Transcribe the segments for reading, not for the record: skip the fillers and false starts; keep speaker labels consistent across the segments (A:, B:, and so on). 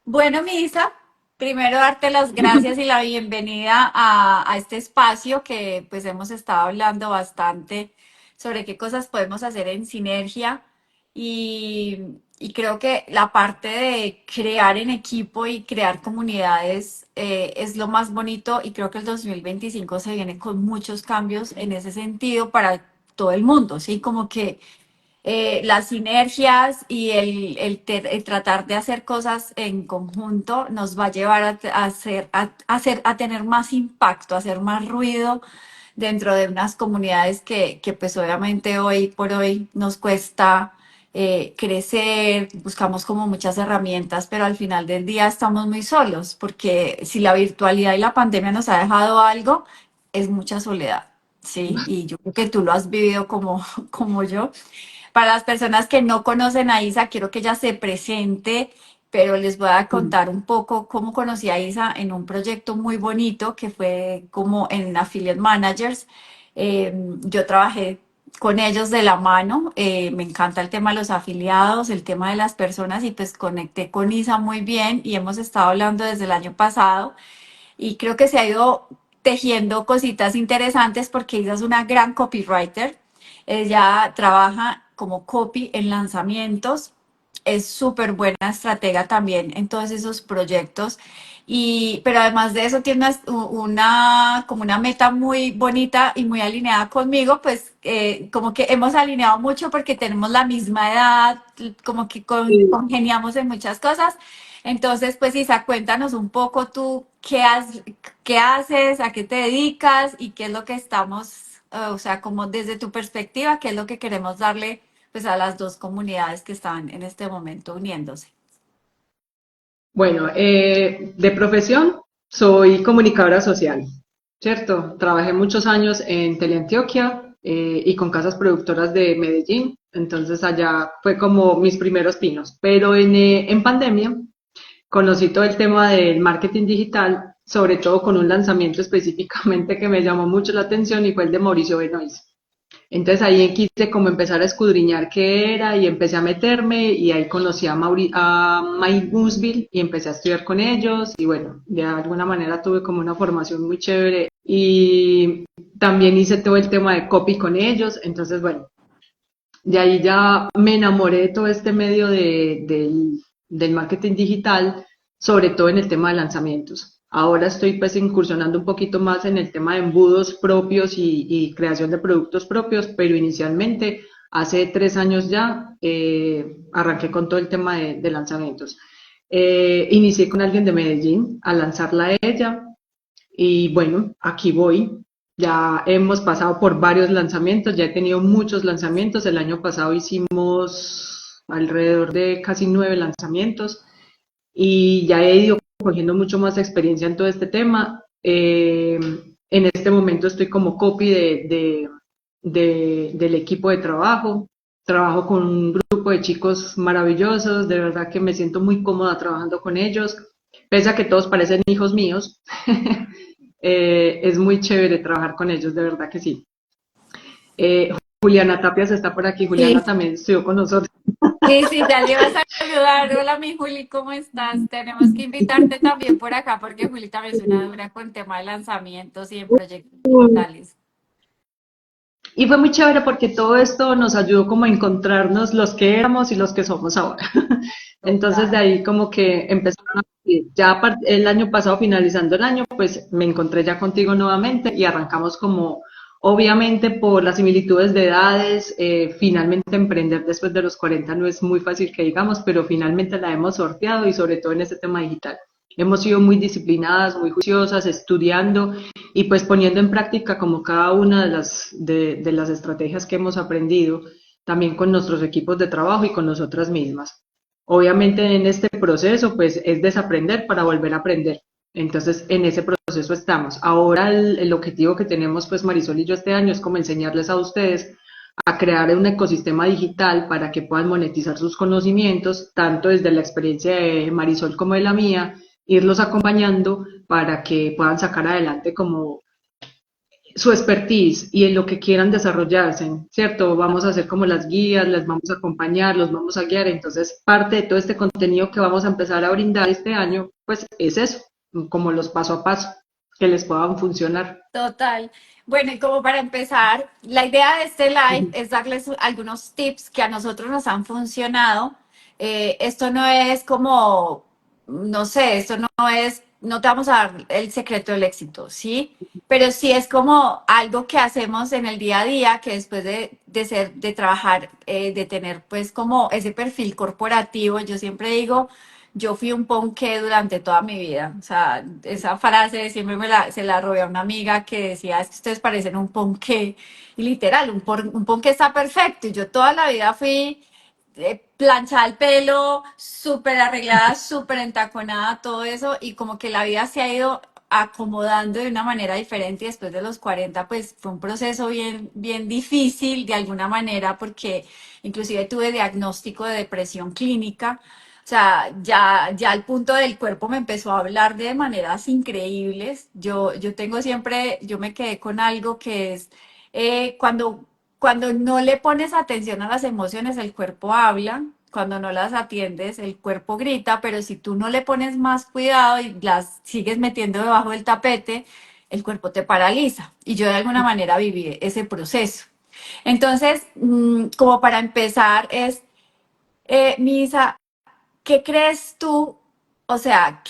A: Bueno, Misa, primero darte las gracias y la bienvenida a este espacio que pues hemos estado hablando bastante sobre qué cosas podemos hacer en sinergia y, y creo que la parte de crear en equipo y crear comunidades es lo más bonito y creo que el 2025 se viene con muchos cambios en ese sentido para todo el mundo, ¿sí? Como que las sinergias y el tratar de hacer cosas en conjunto nos va a llevar a tener más impacto, a hacer más ruido dentro de unas comunidades que pues obviamente hoy por hoy nos cuesta crecer, buscamos como muchas herramientas, pero al final del día estamos muy solos, porque si la virtualidad y la pandemia nos ha dejado algo, es mucha soledad, ¿sí? Y yo creo que tú lo has vivido como, como yo. Para las personas que no conocen a Isa, quiero que ella se presente, pero les voy a contar un poco cómo conocí a Isa en un proyecto muy bonito que fue como en Affiliate Managers. Yo trabajé con ellos de la mano, me encanta el tema de los afiliados, el tema de las personas y pues conecté con Isa muy bien y hemos estado hablando desde el año pasado y creo que se ha ido tejiendo cositas interesantes porque ella es una gran copywriter. Ella trabaja como copy en lanzamientos, es súper buena estratega también en todos esos proyectos. Y, pero además de eso tiene como una meta muy bonita y muy alineada conmigo, pues como que hemos alineado mucho porque tenemos la misma edad, como que
B: Sí.
A: congeniamos en muchas cosas. Entonces, pues Isa, cuéntanos un poco tú qué haces, a qué te dedicas y qué es lo que estamos, o sea, como desde tu perspectiva, qué es lo que queremos darle pues a las dos comunidades que están en este momento uniéndose.
B: Bueno, de profesión soy comunicadora social, ¿cierto? Trabajé muchos años en Teleantioquia y con casas productoras de Medellín, entonces allá fue como mis primeros pinos. Pero en pandemia conocí todo el tema del marketing digital, sobre todo con un lanzamiento específicamente que me llamó mucho la atención y fue el de Mauricio Benoist. Entonces ahí quise como empezar a escudriñar qué era y empecé a meterme y ahí conocí a Mike Busbill y empecé a estudiar con ellos y bueno, de alguna manera tuve como una formación muy chévere y también hice todo el tema de copy con ellos, entonces bueno, de ahí ya me enamoré de todo este medio del marketing digital, sobre todo en el tema de lanzamientos. Ahora estoy pues incursionando un poquito más en el tema de embudos propios y creación de productos propios, pero inicialmente, hace 3 años ya, arranqué con todo el tema de lanzamientos. Inicié con alguien de Medellín a lanzarla a ella, y bueno, aquí voy. Ya hemos pasado por varios lanzamientos, ya he tenido muchos lanzamientos. El año pasado hicimos alrededor de casi 9 lanzamientos y ya he ido cogiendo mucho más experiencia en todo este tema. En este momento estoy como copy del equipo de trabajo. Trabajo con un grupo de chicos maravillosos, de verdad que me siento muy cómoda trabajando con ellos, pese a que todos parecen hijos míos. Es muy chévere trabajar con ellos, de verdad que sí. Juliana Tapias está por aquí,
A: Sí,
B: Juliana también estudió con nosotros.
A: sí, sí, ya le vas a saludar. Hola, mi Juli, ¿cómo estás? Tenemos que invitarte también por acá porque Juli también es una dura con tema de lanzamientos y en proyectos digitales.
B: Y fue muy chévere porque todo esto nos ayudó como a encontrarnos los que éramos y los que somos ahora. Entonces de
A: Total.
B: ahí como que empezaron a ya el año pasado, finalizando el año, pues me encontré ya contigo nuevamente y arrancamos como, obviamente por las similitudes de edades, finalmente emprender después de los 40 no es muy fácil que digamos, pero finalmente la hemos sorteado y sobre todo en este tema digital. Hemos sido muy disciplinadas, muy juiciosas, estudiando y pues poniendo en práctica como cada una de las estrategias que hemos aprendido, también con nuestros equipos de trabajo y con nosotras mismas. Obviamente en este proceso pues es desaprender para volver a aprender. Entonces en ese proceso estamos. Ahora el objetivo que tenemos pues Marisol y yo este año es como enseñarles a ustedes a crear un ecosistema digital para que puedan monetizar sus conocimientos, tanto desde la experiencia de Marisol como de la mía, irlos acompañando para que puedan sacar adelante como su expertise y en lo que quieran desarrollarse, ¿cierto? Vamos a hacer como las guías, les vamos a acompañar, los vamos a guiar. Entonces, parte de todo este contenido que vamos a empezar a brindar este año, pues es eso, como los paso a paso que les puedan funcionar.
A: Total. Bueno, y como para empezar, la idea de este live
B: Ujú.
A: es darles algunos tips que a nosotros nos han funcionado. Esto no es como, no sé, esto no es, no te vamos a dar el secreto del éxito, ¿sí? Pero sí es como algo que hacemos en el día a día, que después de trabajar, de tener pues como ese perfil corporativo, yo siempre digo, yo fui un ponqué durante toda mi vida. O sea, esa frase siempre se la robé a una amiga que decía, es que ustedes parecen un ponqué. Y literal, un ponqué está perfecto. Y yo toda la vida fui planchada el pelo, súper arreglada, súper entaconada, todo eso. Y como que la vida se ha ido acomodando de una manera diferente y después de los 40 pues fue un proceso bien difícil de alguna manera porque inclusive tuve diagnóstico de depresión clínica. O sea, ya al punto del cuerpo me empezó a hablar de maneras increíbles. Yo tengo siempre, yo me quedé con algo que es cuando no le pones atención a las emociones, el cuerpo habla. Cuando no las atiendes, el cuerpo grita, pero si tú no le pones más cuidado y las sigues metiendo debajo del tapete, el cuerpo te paraliza. Y yo de alguna manera viví ese proceso. Entonces, como para empezar, Misa, ¿qué crees tú? O sea,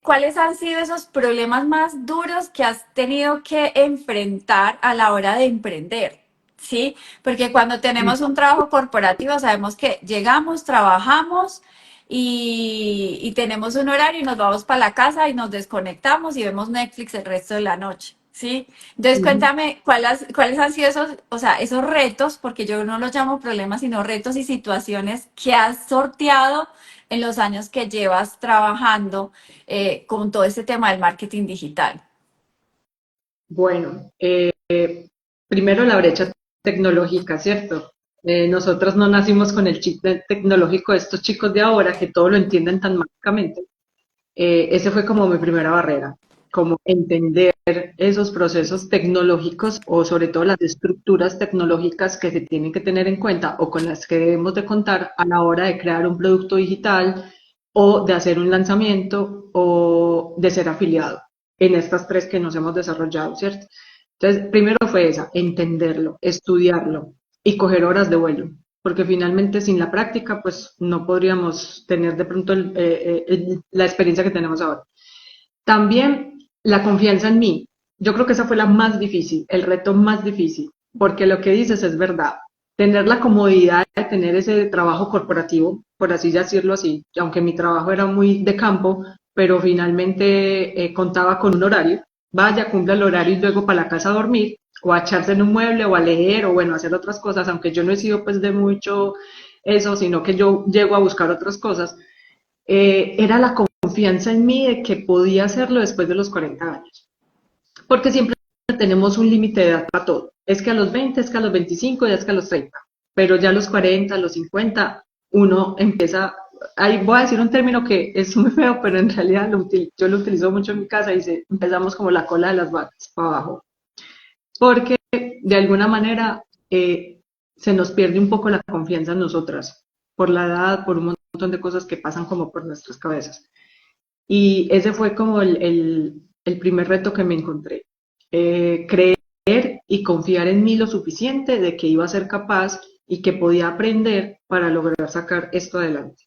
A: ¿cuáles han sido esos problemas más duros que has tenido que enfrentar a la hora de emprender? ¿Sí? Porque cuando tenemos un trabajo corporativo sabemos que llegamos, trabajamos y tenemos un horario y nos vamos para la casa y nos desconectamos y vemos Netflix el resto de la noche. ¿Sí? Entonces
B: Ujú.
A: cuéntame cuáles han sido esos, o sea, esos retos, porque yo no los llamo problemas, sino retos y situaciones que has sorteado en los años que llevas trabajando con todo este tema del marketing digital.
B: Bueno, primero la brecha tecnológica, ¿cierto? Nosotros no nacimos con el chip tecnológico de estos chicos de ahora que todo lo entienden tan mágicamente. Ese fue como mi primera barrera, como entender esos procesos tecnológicos o sobre todo las estructuras tecnológicas que se tienen que tener en cuenta o con las que debemos de contar a la hora de crear un producto digital o de hacer un lanzamiento o de ser afiliado en estas tres que nos hemos desarrollado, ¿cierto? Entonces, primero fue esa, entenderlo, estudiarlo y coger horas de vuelo, porque finalmente sin la práctica, pues no podríamos tener de pronto la experiencia que tenemos ahora. También la confianza en mí. Yo creo que esa fue la más difícil, el reto más difícil, porque lo que dices es verdad. Tener la comodidad de tener ese trabajo corporativo, por así decirlo así, aunque mi trabajo era muy de campo, pero finalmente contaba con un horario. Vaya, cumpla el horario y luego para la casa a dormir, o a echarse en un mueble, o a leer, o bueno, hacer otras cosas, aunque yo no he sido pues de mucho eso, sino que yo llego a buscar otras cosas. Era la confianza en mí de que podía hacerlo después de los 40 años. Porque siempre tenemos un límite de edad para todo. Es que a los 20, es que a los 25, y es que a los 30. Pero ya a los 40, a los 50, uno empieza. Ahí voy a decir un término que es muy feo, pero en realidad yo lo utilizo mucho en mi casa y dice, empezamos como la cola de las vacas para abajo. Porque de alguna manera se nos pierde un poco la confianza en nosotras, por la edad, por un montón de cosas que pasan como por nuestras cabezas. Y ese fue como el primer reto que me encontré. Creer y confiar en mí lo suficiente de que iba a ser capaz y que podía aprender para lograr sacar esto adelante.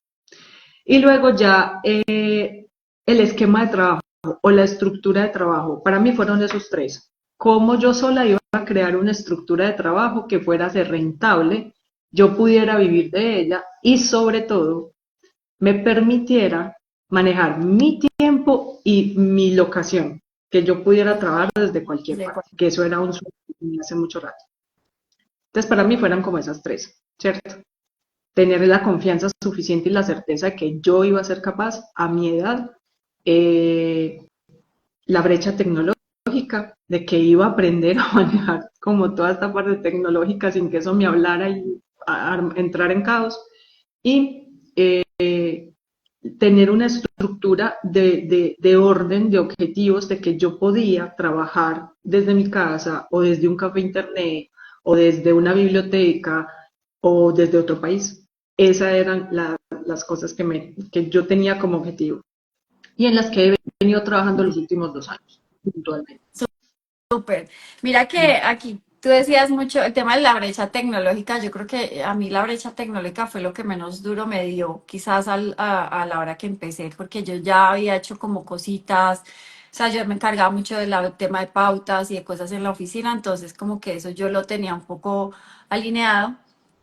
B: Y luego ya el esquema de trabajo o la estructura de trabajo, para mí fueron esos tres. Cómo yo sola iba a crear una estructura de trabajo que fuera a ser rentable, yo pudiera vivir de ella y sobre todo me permitiera manejar mi tiempo y mi locación, que yo pudiera trabajar desde cualquier
A: De
B: parte, que eso era un sueño que tenía hace mucho rato. Entonces, para mí fueran como esas tres, ¿cierto? Tener la confianza suficiente y la certeza de que yo iba a ser capaz a mi edad, eh, la brecha tecnológica, de que iba a aprender a manejar como toda esta parte tecnológica sin que eso me hablara y entrar en caos, y tener una estructura de orden, de objetivos, de que yo podía trabajar desde mi casa o desde un café internet o desde una biblioteca o desde otro país. Esas eran las cosas que yo tenía como objetivo y en las que he venido trabajando los últimos 2 años, puntualmente.
A: Súper. Mira que aquí tú decías mucho el tema de la brecha tecnológica. Yo creo que a mí la brecha tecnológica fue lo que menos duro me dio, quizás a la hora que empecé, porque yo ya había hecho como cositas. O sea, yo me encargaba mucho del tema de pautas y de cosas en la oficina, entonces como que eso yo lo tenía un poco alineado.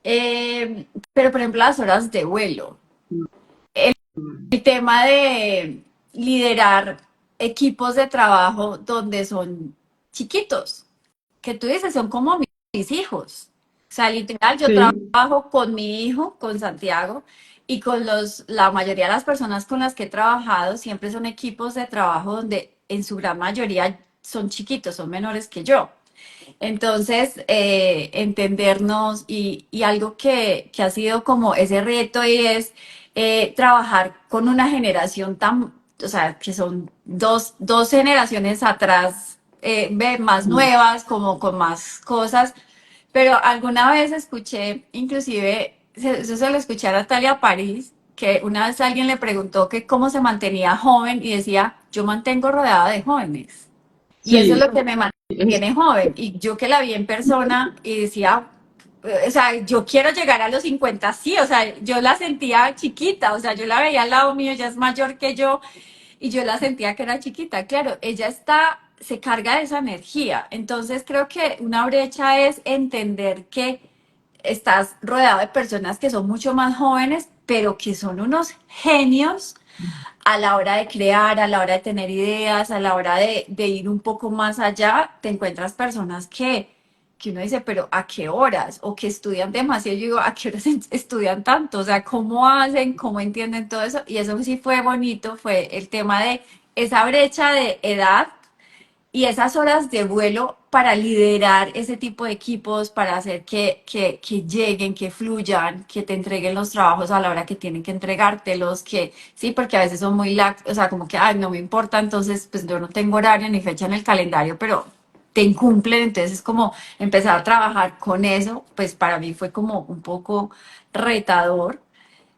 A: Pero por ejemplo, las horas de vuelo. El tema de liderar equipos de trabajo donde son chiquitos, que tú dices, son como mis hijos. O sea, literal, yo
B: Sí,
A: trabajo con mi hijo, con Santiago, y con la mayoría de las personas con las que he trabajado, siempre son equipos de trabajo donde en su gran mayoría son chiquitos, son menores que yo. Entonces, entendernos y algo que ha sido como ese reto y es trabajar con una generación tan, o sea, que son dos generaciones atrás, más nuevas, como con más cosas, pero alguna vez escuché, inclusive, eso se lo escuché a Natalia París, que una vez alguien le preguntó que cómo se mantenía joven y decía, yo mantengo rodeada de jóvenes. Y eso es
B: sí,
A: lo que me mantiene joven. Y yo que la vi en persona y decía, o sea, yo quiero llegar a los 50 sí, o sea, yo la sentía chiquita, o sea, yo la veía al lado mío, ella es mayor que yo, y yo la sentía que era chiquita. Claro, ella se carga de esa energía. Entonces creo que una brecha es entender que estás rodeado de personas que son mucho más jóvenes, pero que son unos genios a la hora de crear, a la hora de tener ideas, a la hora de ir un poco más allá, te encuentras personas que uno dice, pero ¿a qué horas? O que estudian demasiado. Yo digo, ¿a qué horas estudian tanto? O sea, ¿cómo hacen? ¿Cómo entienden todo eso? Y eso sí fue bonito, fue el tema de esa brecha de edad y esas horas de vuelo para liderar ese tipo de equipos, para hacer que lleguen, que fluyan, que te entreguen los trabajos a la hora que tienen que entregártelos, que sí, porque a veces son muy o sea, como que, ay, no me importa, entonces, pues yo no tengo horario ni fecha en el calendario, pero te incumplen, entonces es como empezar a trabajar con eso, pues para mí fue como un poco retador,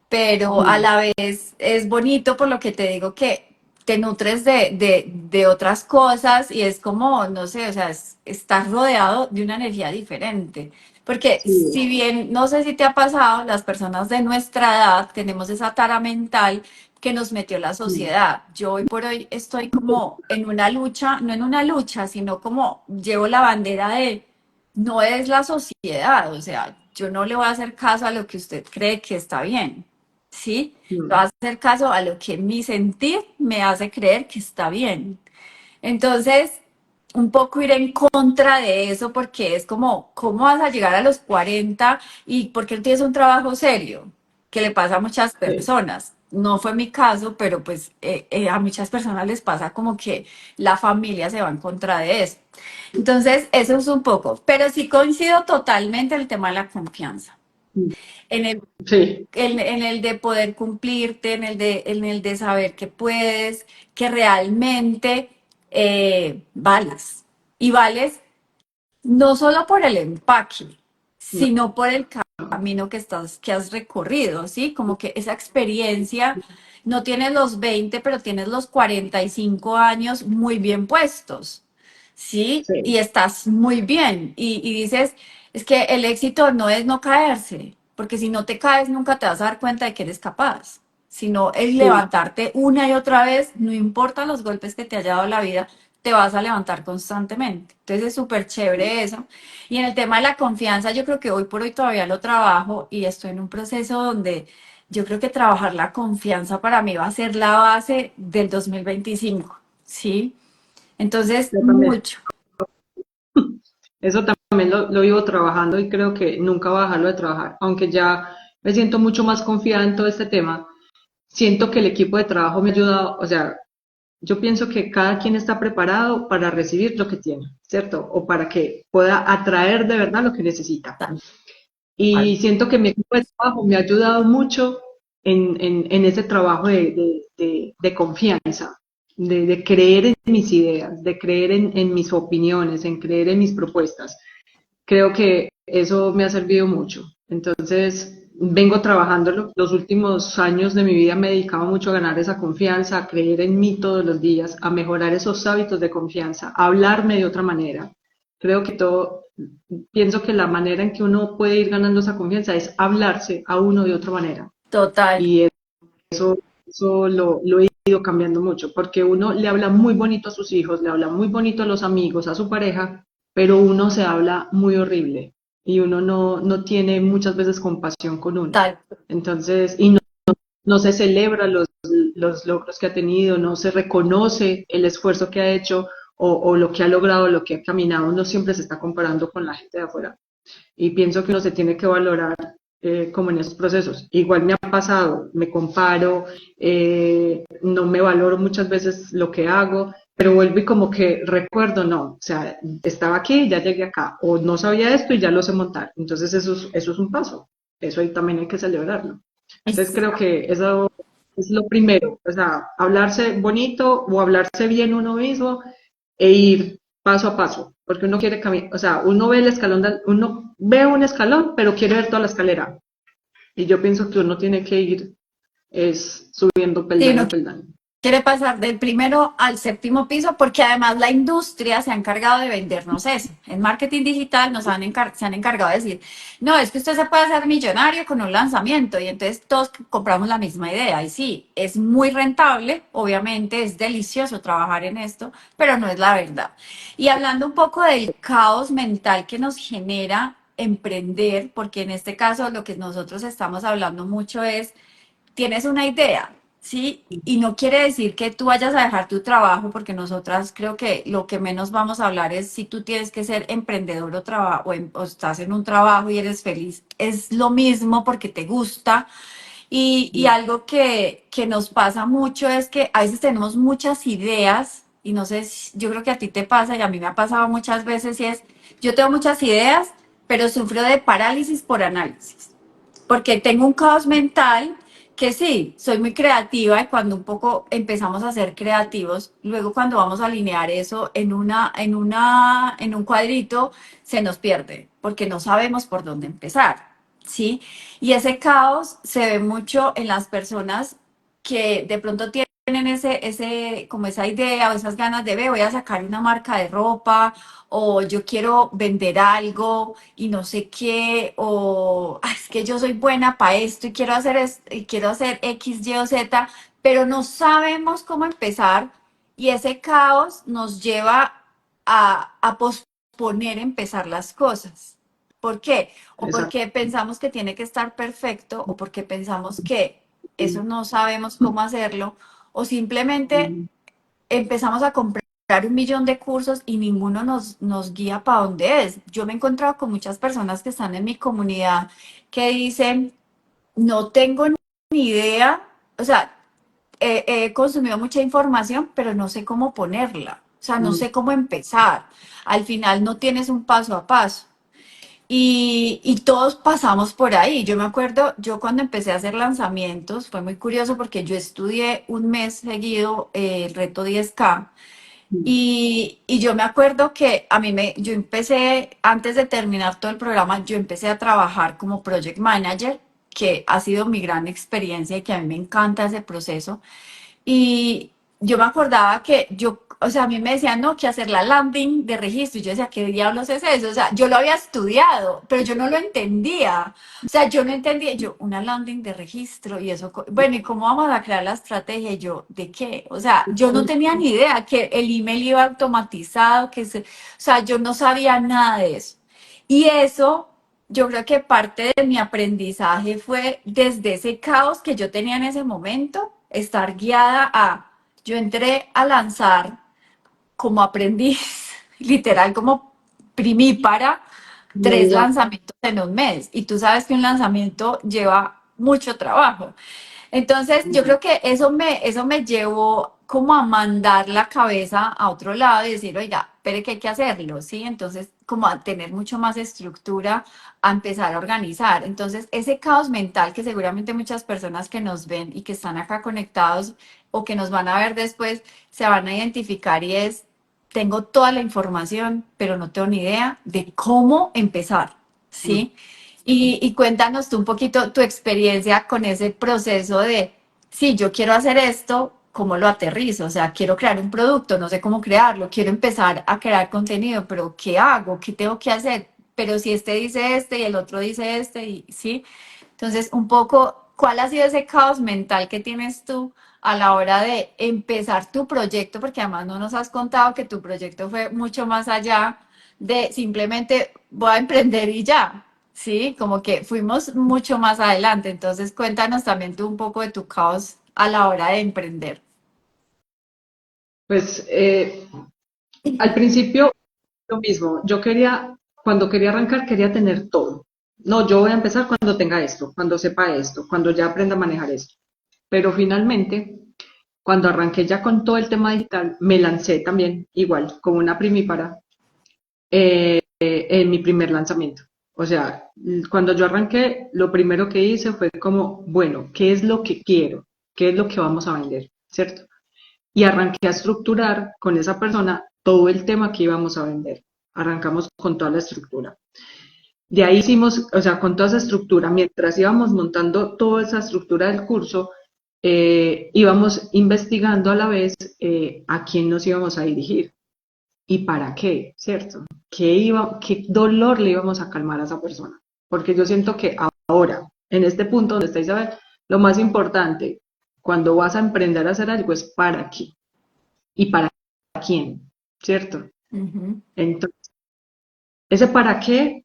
A: pero a la vez es bonito por lo que te digo que te nutres de otras cosas y es como, no sé, o sea, estás rodeado de una energía diferente. Porque
B: sí,
A: si bien, no sé si te ha pasado, las personas de nuestra edad tenemos esa tara mental que nos metió la sociedad. Yo hoy por hoy estoy como en una lucha, no en una lucha, sino como llevo la bandera de no es la sociedad, o sea, yo no le voy a hacer caso a lo que usted cree que está bien. ¿Sí? Yo voy a hacer caso a lo que mi sentir me hace creer que está bien. Entonces, un poco ir en contra de eso porque es como, ¿cómo vas a llegar a los 40 y por qué no tienes un trabajo serio? Que le pasa a muchas
B: sí,
A: personas. No fue mi caso, pero pues a muchas personas les pasa como que la familia se va en contra de eso. Entonces, eso es un poco, pero sí coincido totalmente en el tema de la confianza. En el
B: sí,
A: en el de poder cumplirte, en el de saber que puedes, que realmente vales. Y vales no solo por el empaque, sino por el camino que has recorrido, ¿sí? Como que esa experiencia, no tienes los 20 pero tienes los 45 años muy bien puestos, ¿sí? Y
B: sí,
A: estás muy bien. Y dices, es que el éxito no es no caerse, porque si no te caes nunca te vas a dar cuenta de que eres capaz, sino el
B: sí,
A: levantarte una y otra vez, no importa los golpes que te haya dado la vida, te vas a levantar constantemente. Entonces es súper chévere eso. Y en el tema de la confianza, yo creo que hoy por hoy todavía lo trabajo y estoy en un proceso donde yo creo que trabajar la confianza para mí va a ser la base del 2025, ¿sí? Entonces,
B: yo también.
A: mucho.
B: Eso también lo vivo trabajando y creo que nunca voy a dejarlo de trabajar. Aunque ya me siento mucho más confiada en todo este tema, siento que el equipo de trabajo me ha ayudado, o sea, yo pienso que cada quien está preparado para recibir lo que tiene, ¿cierto? O para que pueda atraer de verdad lo que necesita. Y siento que mi equipo de trabajo me ha ayudado mucho en ese trabajo de confianza, de creer en mis ideas, de creer en mis opiniones, en creer en mis propuestas. Creo que eso me ha servido mucho. Entonces, vengo trabajándolo. Los últimos años de mi vida me he dedicado mucho a ganar esa confianza, a creer en mí todos los días, a mejorar esos hábitos de confianza, a hablarme de otra manera. Creo que todo, pienso que la manera en que uno puede ir ganando esa confianza es hablarse a uno de otra manera.
A: Total.
B: Y eso lo he ido cambiando mucho, porque uno le habla muy bonito a sus hijos, le habla muy bonito a los amigos, a su pareja, pero uno se habla muy horrible y uno no tiene muchas veces compasión con uno.
A: Tal.
B: Entonces, no se celebra los logros que ha tenido, no se reconoce el esfuerzo que ha hecho o lo que ha logrado, lo que ha caminado, uno siempre se está comparando con la gente de afuera. Y pienso que uno se tiene que valorar como en esos procesos. Igual me ha pasado, me comparo, no me valoro muchas veces lo que hago, pero vuelvo y como que recuerdo, no, o sea, estaba aquí y ya llegué acá, o no sabía esto y ya lo sé montar. Entonces eso es un paso, eso ahí también hay que celebrarlo. Entonces creo que eso es lo primero, o sea, hablarse bonito o hablarse bien uno mismo e ir paso a paso, porque uno quiere caminar, o sea, uno ve el escalón, uno ve un escalón, pero quiere ver toda la escalera. Y yo pienso que uno tiene que ir es subiendo
A: Sí,
B: peldaño
A: uno
B: a peldaño.
A: quiere pasar del primero al séptimo piso porque además la industria se ha encargado de vendernos eso. En marketing digital se han encargado de decir, no, es que usted se puede hacer millonario con un lanzamiento y entonces todos compramos la misma idea. Y sí, es muy rentable, obviamente es delicioso trabajar en esto, pero no es la verdad. Y hablando un poco del caos mental que nos genera emprender, porque en este caso lo que nosotros estamos hablando mucho es tienes una idea, ¿sí? Y no quiere decir que tú vayas a dejar tu trabajo, porque nosotras creo que lo que menos vamos a hablar es si tú tienes que ser emprendedor o estás en un trabajo y eres feliz. Es lo mismo porque te gusta. Y algo que nos pasa mucho es que a veces tenemos muchas ideas y no sé, yo creo que a ti te pasa y a mí me ha pasado muchas veces y es, yo tengo muchas ideas, pero sufro de parálisis por análisis porque tengo un caos mental que sí, soy muy creativa y cuando un poco empezamos a ser creativos, luego cuando vamos a alinear eso en un cuadrito, se nos pierde, porque no sabemos por dónde empezar, ¿sí? Y ese caos se ve mucho en las personas que de pronto tienen como esa idea o esas ganas de, ve, voy a sacar una marca de ropa o yo quiero vender algo y no sé qué, o "Ay, es que yo soy buena para esto y quiero hacer X, Y o Z, pero no sabemos cómo empezar y ese caos nos lleva a posponer empezar las cosas. ¿Por qué? O
B: Exacto.
A: porque pensamos que tiene que estar perfecto, o porque pensamos que eso no sabemos cómo hacerlo, o simplemente empezamos a comprar un millón de cursos y ninguno nos guía para dónde es. Yo me he encontrado con muchas personas que están en mi comunidad que dicen, no tengo ni idea, o sea, he consumido mucha información, pero no sé cómo ponerla, o sea, no sé cómo empezar. Al final no tienes un paso a paso. Y todos pasamos por ahí. Yo me acuerdo, yo cuando empecé a hacer lanzamientos, fue muy curioso porque yo estudié un mes seguido el reto 10K y yo me acuerdo que yo empecé, antes de terminar todo el programa, yo empecé a trabajar como project manager, que ha sido mi gran experiencia y que a mí me encanta ese proceso. Y yo me acordaba que yo, o sea, a mí me decían, no, que hacer la landing de registro. Y yo decía, ¿qué diablos es eso? O sea, yo lo había estudiado, pero yo no lo entendía. O sea, yo no entendía, yo, una landing de registro y eso, bueno, ¿y cómo vamos a crear la estrategia? Y yo, ¿de qué? O sea, yo no tenía ni idea que el email iba automatizado, o sea, yo no sabía nada de eso. Y eso, yo creo que parte de mi aprendizaje fue desde ese caos que yo tenía en ese momento, estar guiada yo entré a lanzar como aprendiz, literal como primípara, 3 lanzamientos en un mes. Y tú sabes que un lanzamiento lleva mucho trabajo. Entonces, yo creo que eso me llevó como a mandar la cabeza a otro lado y decir, oiga, pero que hay que hacerlo, ¿sí? Entonces, como a tener mucho más estructura, a empezar a organizar. Entonces, ese caos mental que seguramente muchas personas que nos ven y que están acá conectados o que nos van a ver después se van a identificar y es, tengo toda la información, pero no tengo ni idea de cómo empezar,
B: Mm.
A: ¿sí? Y cuéntanos tú un poquito tu experiencia con ese proceso de, sí, yo quiero hacer esto, ¿cómo lo aterrizo? O sea, quiero crear un producto, no sé cómo crearlo, quiero empezar a crear contenido, pero ¿qué hago? ¿Qué tengo que hacer? Pero si este dice este y el otro dice este, y sí. Entonces, un poco, ¿cuál ha sido ese caos mental que tienes tú a la hora de empezar tu proyecto? Porque además no nos has contado que tu proyecto fue mucho más allá de simplemente voy a emprender y ya. Sí, como que fuimos mucho más adelante. Entonces, cuéntanos también tú un poco de tu caos a la hora de emprender.
B: Pues al principio lo mismo, cuando quería arrancar, quería tener todo. No, yo voy a empezar cuando tenga esto, cuando sepa esto, cuando ya aprenda a manejar esto. Pero finalmente, cuando arranqué ya con todo el tema digital, me lancé también igual, como una primípara, en mi primer lanzamiento. O sea, cuando yo arranqué, lo primero que hice fue como, bueno, ¿qué es lo que quiero? ¿Qué es lo que vamos a vender? ¿Cierto? Y arranqué a estructurar con esa persona todo el tema que íbamos a vender. Arrancamos con toda la estructura. De ahí hicimos, o sea, con toda esa estructura, mientras íbamos montando toda esa estructura del curso, íbamos investigando a la vez a quién nos íbamos a dirigir y para qué, ¿cierto? ¿Qué dolor le íbamos a calmar a esa persona? Porque yo siento que ahora, en este punto donde está Isabel, lo más importante cuando vas a emprender a hacer algo es para qué y para quién, ¿cierto?
A: Ujú,
B: Entonces, ese para qué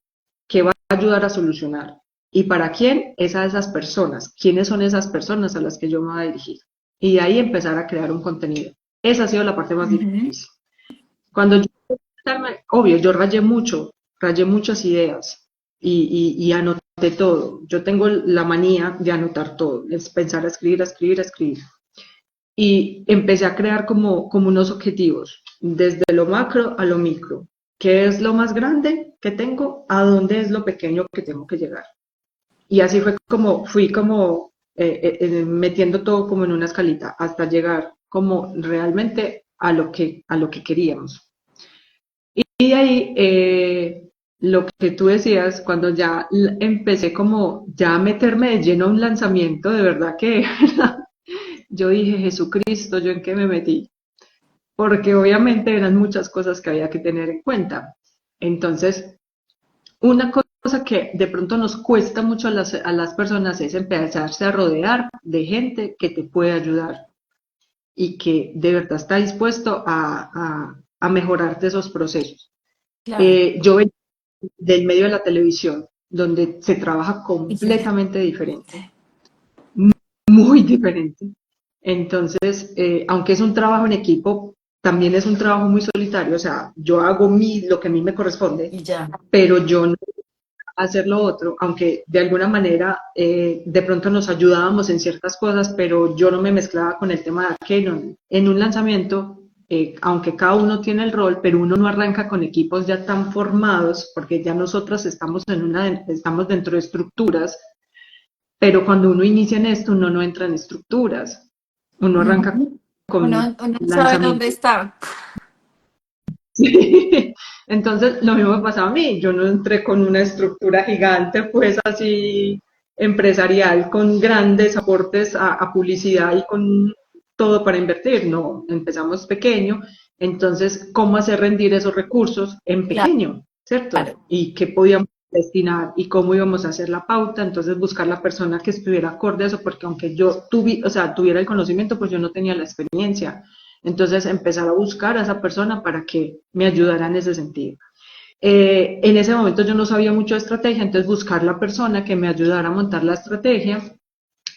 B: va a ayudar a solucionar y para quién es a esas personas, quiénes son esas personas a las que yo me voy a dirigir. Y de ahí empezar a crear un contenido. Esa ha sido la parte más
A: ujú.
B: difícil. Cuando yo, obvio, yo rayé muchas ideas y anoté todo. Yo tengo la manía de anotar todo, es pensar, a escribir, a escribir, a escribir. Y empecé a crear como unos objetivos, desde lo macro a lo micro. ¿Qué es lo más grande que tengo? ¿A dónde es lo pequeño que tengo que llegar? Y así fui como metiendo todo como en una escalita hasta llegar como realmente a lo que queríamos. Y de ahí, lo que tú decías, cuando ya empecé como ya a meterme de lleno a un lanzamiento, de verdad que yo dije, Jesucristo, ¿yo en qué me metí? Porque obviamente eran muchas cosas que había que tener en cuenta. Entonces, una cosa que de pronto nos cuesta mucho a las personas es empezarse a rodear de gente que te puede ayudar y que de verdad está dispuesto a mejorarte esos procesos.
A: Claro.
B: Yo vengo del medio de la televisión, donde se trabaja
A: Y yo,
B: completamente diferente, muy diferente. Entonces, aunque es un trabajo en equipo, también es un trabajo muy solitario. O sea, yo hago lo que a mí me corresponde,
A: y ya.
B: pero yo no hacer lo otro, aunque de alguna manera de pronto nos ayudábamos en ciertas cosas, pero yo no me mezclaba con el tema de Canon. En un lanzamiento, aunque cada uno tiene el rol, pero uno no arranca con equipos ya tan formados, porque ya nosotros estamos dentro de estructuras, pero cuando uno inicia en esto, uno no entra en estructuras, uno arranca
A: Ujú.
B: con
A: Uno no sabe dónde
B: lanzamiento.
A: está.
B: Sí. Entonces, lo mismo me pasaba a mí. Yo no entré con una estructura gigante, pues así empresarial, con grandes aportes a publicidad y con todo para invertir. No, empezamos pequeño. Entonces, ¿cómo hacer rendir esos recursos en pequeño? ¿Cierto?
A: Claro.
B: Y qué podíamos destinar y cómo íbamos a hacer la pauta. Entonces, buscar la persona que estuviera acorde a eso, porque aunque yo tuviera el conocimiento, pues yo no tenía la experiencia. Entonces, empezar a buscar a esa persona para que me ayudara en ese sentido. En ese momento yo no sabía mucho de estrategia, entonces buscar la persona que me ayudara a montar la estrategia.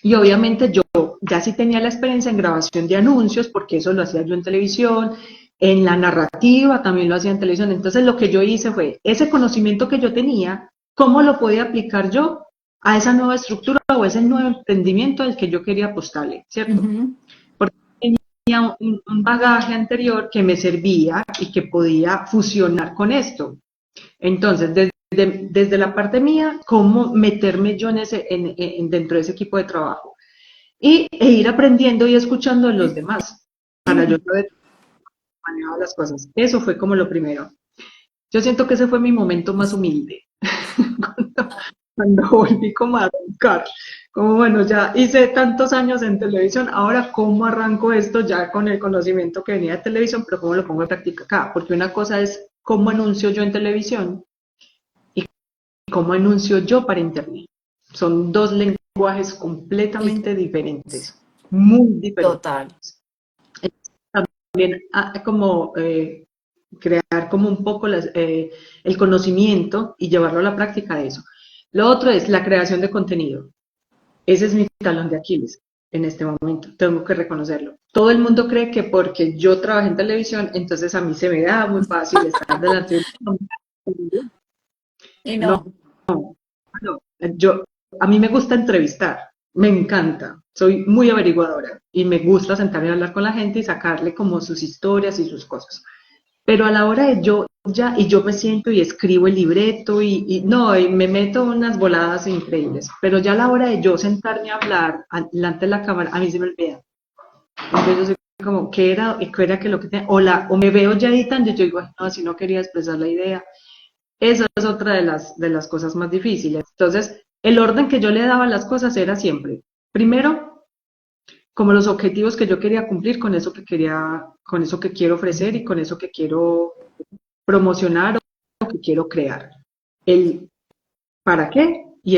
B: Y obviamente yo ya sí tenía la experiencia en grabación de anuncios, porque eso lo hacía yo en televisión, en la narrativa también lo hacía en televisión. Entonces lo que yo hice fue ese conocimiento que yo tenía, ¿cómo lo podía aplicar yo a esa nueva estructura o a ese nuevo emprendimiento al que yo quería apostarle, ¿cierto?
A: Ujú.
B: Porque un bagaje anterior que me servía y que podía fusionar con esto. Entonces, desde la parte mía, cómo meterme yo dentro de ese equipo de trabajo e ir aprendiendo y escuchando a los demás para yo saber manejar las cosas. Eso fue como lo primero. Yo siento que ese fue mi momento más humilde, cuando, cuando volví como a arrancar, como bueno, ya hice tantos años en televisión, ahora cómo arranco esto ya con el conocimiento que venía de televisión, pero cómo lo pongo en práctica acá, porque una cosa es cómo anuncio yo en televisión y cómo anuncio yo para internet. Son dos lenguajes
A: Y
B: completamente diferentes, muy diferentes.
A: total.
B: También como crear como un poco el conocimiento y llevarlo a la práctica de eso. Lo otro es la creación de contenido. Ese es mi talón de Aquiles en este momento, tengo que reconocerlo. Todo el mundo cree que porque yo trabajé en televisión, entonces a mí se me da muy fácil estar delante de un...
A: Y
B: No,
A: no,
B: no, a mí me gusta entrevistar, me encanta, soy muy averiguadora y me gusta sentarme a hablar con la gente y sacarle como sus historias y sus cosas. Pero a la hora de yo me siento y escribo el libreto no, y me meto unas voladas increíbles, pero ya a la hora de yo sentarme a hablar delante de la cámara, a mí se me olvida. Entonces yo soy como, qué era que lo que tenía? O me veo ya editando y yo digo, "Ay, no, así no quería expresar la idea". Esa es otra de las cosas más difíciles. Entonces, el orden que yo le daba a las cosas era siempre, primero, como los objetivos que yo quería cumplir con eso que quería, con eso que quiero ofrecer y con eso que quiero promocionar o que quiero crear. El para qué y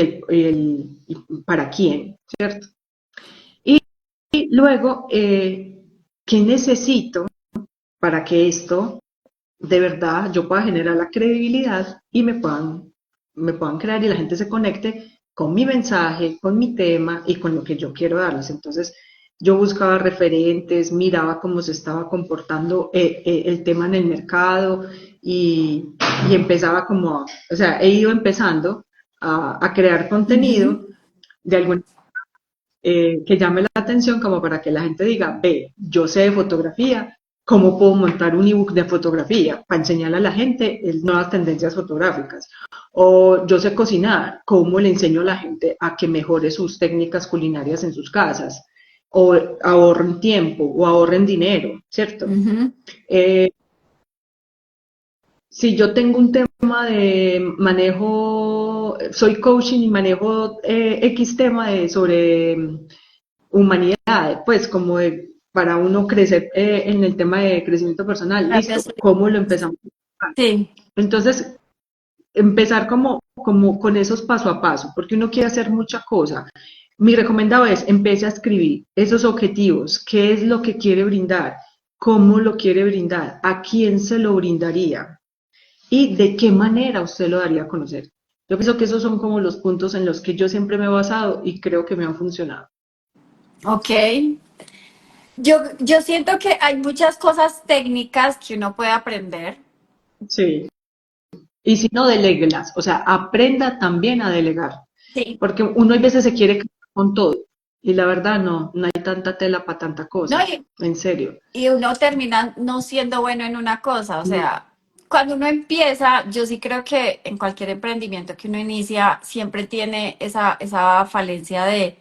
B: para quién, ¿cierto? Y, y luego, ¿qué necesito para que esto de verdad yo pueda generar la credibilidad y me puedan crear y la gente se conecte con mi mensaje, con mi tema y con lo que yo quiero darles? Entonces, yo buscaba referentes, miraba cómo se estaba comportando el tema en el mercado y empezaba como, o sea, he ido empezando a crear
A: ujú,
B: contenido de alguna que llame la atención como para que la gente diga, ve, yo sé de fotografía, ¿cómo puedo montar un ebook de fotografía para enseñarle a la gente nuevas tendencias fotográficas? O yo sé cocinar, ¿cómo le enseño a la gente a que mejore sus técnicas culinarias en sus casas? O ahorren tiempo o ahorren dinero, ¿cierto?
A: ujú.
B: Eh, si yo tengo un tema de manejo, soy coaching y manejo X tema sobre humanidad, pues como para uno crecer en el tema de crecimiento personal, listo,
A: Gracias.
B: ¿cómo lo empezamos?
A: Sí,
B: Entonces, empezar como con esos paso a paso, porque uno quiere hacer mucha cosa. Mi recomendado es, empiece a escribir esos objetivos, qué es lo que quiere brindar, cómo lo quiere brindar, a quién se lo brindaría y de qué manera usted lo daría a conocer. Yo pienso que esos son como los puntos en los que yo siempre me he basado y creo que me han funcionado.
A: ok. Yo siento que hay muchas cosas técnicas que uno puede aprender.
B: Sí. Y si no, deléguelas. O sea, aprenda también a delegar.
A: Sí.
B: Porque uno a veces se quiere quedar con todo. Y la verdad no hay tanta tela para tanta
A: No,
B: cosa. En serio.
A: y uno termina no siendo bueno en una cosa, o
B: No,
A: sea, cuando uno empieza, yo sí creo que en cualquier emprendimiento que uno inicia, siempre tiene esa falencia de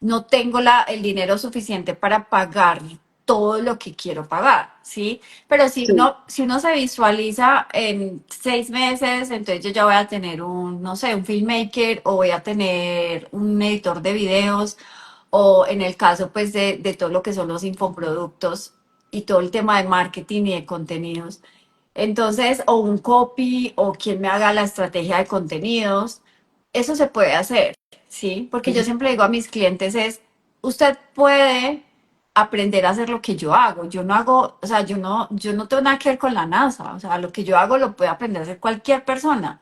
A: no tengo el dinero suficiente para pagar todo lo que quiero pagar, ¿sí? Pero
B: sí,
A: si uno se visualiza en 6 meses, entonces yo ya voy a tener un, no sé, un filmmaker o voy a tener un editor de videos o en el caso pues de todo lo que son los infoproductos y todo el tema de marketing y de contenidos. Entonces, o un copy o quien me haga la estrategia de contenidos, eso se puede hacer, ¿sí? Porque yo
B: ujú,
A: siempre digo a mis clientes es, usted puede aprender a hacer lo que yo hago. Yo no hago, o sea, yo no tengo nada que ver con la NASA. O sea, lo que yo hago lo puede aprender a hacer cualquier persona.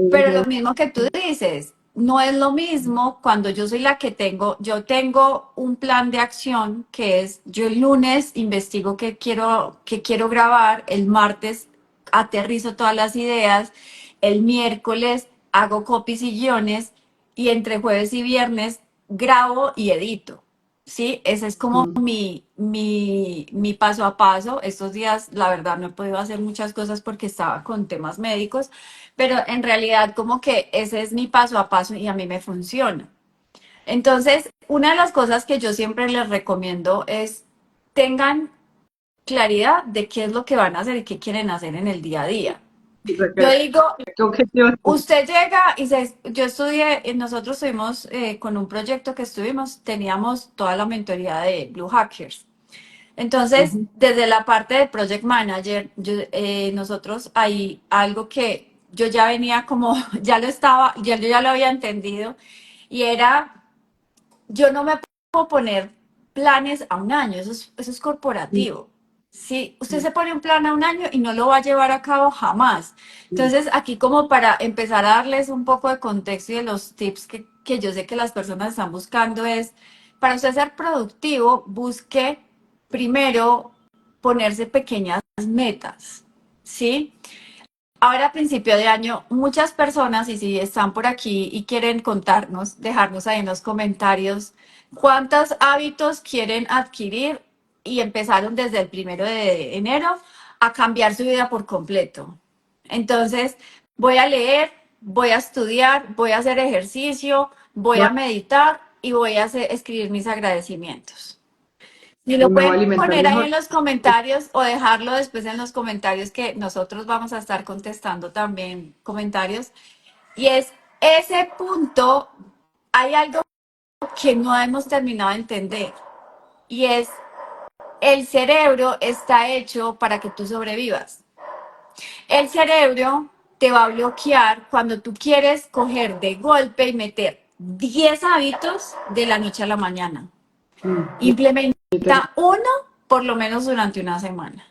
A: Pero lo
B: ujú,
A: mismo que tú dices, no es lo mismo cuando yo soy la que yo tengo un plan de acción que es, yo el lunes investigo qué quiero grabar, el martes aterrizo todas las ideas, el miércoles hago copies y guiones y entre jueves y viernes grabo y edito. ¿sí? Ese es como
B: Mm.
A: mi paso a paso. Estos días, la verdad, no he podido hacer muchas cosas porque estaba con temas médicos, pero en realidad como que ese es mi paso a paso y a mí me funciona. Entonces, una de las cosas que yo siempre les recomiendo es tengan claridad de qué es lo que van a hacer y qué quieren hacer en el día a día. Yo digo,
B: ¿Qué objetivos?
A: usted llega y yo estudié, nosotros estuvimos con un proyecto que estuvimos, teníamos toda la mentoría de Blue Hackers. Entonces,
B: Ujú.
A: desde la parte de Project Manager, nosotros hay algo que yo ya venía como, ya lo estaba, yo ya lo había entendido, y era, yo no me puedo poner planes a un año, eso es
B: Mm,
A: corporativo. Sí, usted
B: mm,
A: se pone un plan a un año y no lo va a llevar a cabo jamás.
B: mm.
A: Entonces, aquí como para empezar a darles un poco de contexto y de los tips que yo sé que las personas están buscando es, para usted ser productivo, busque primero ponerse pequeñas metas, ¿sí? Ahora a principio de año, muchas personas, y si están por aquí y quieren contarnos, dejarnos ahí en los comentarios, cuántos hábitos quieren adquirir y empezaron desde el 1 de enero a cambiar su vida por completo. Entonces, voy a leer, voy a estudiar, voy a hacer ejercicio, voy
B: Voy
A: a meditar y voy a escribir mis agradecimientos. Y lo
B: Me voy a
A: pueden
B: alimentar
A: poner ahí
B: mejor.
A: en los comentarios o dejarlo después en los comentarios que nosotros vamos a estar contestando también comentarios. Y es ese punto, hay algo que no hemos terminado de entender y es el cerebro está hecho para que tú sobrevivas. El cerebro te va a bloquear cuando tú quieres coger de golpe y meter 10 hábitos de la noche a la mañana.
B: Mm, literal.
A: Implementa uno por lo menos durante una semana.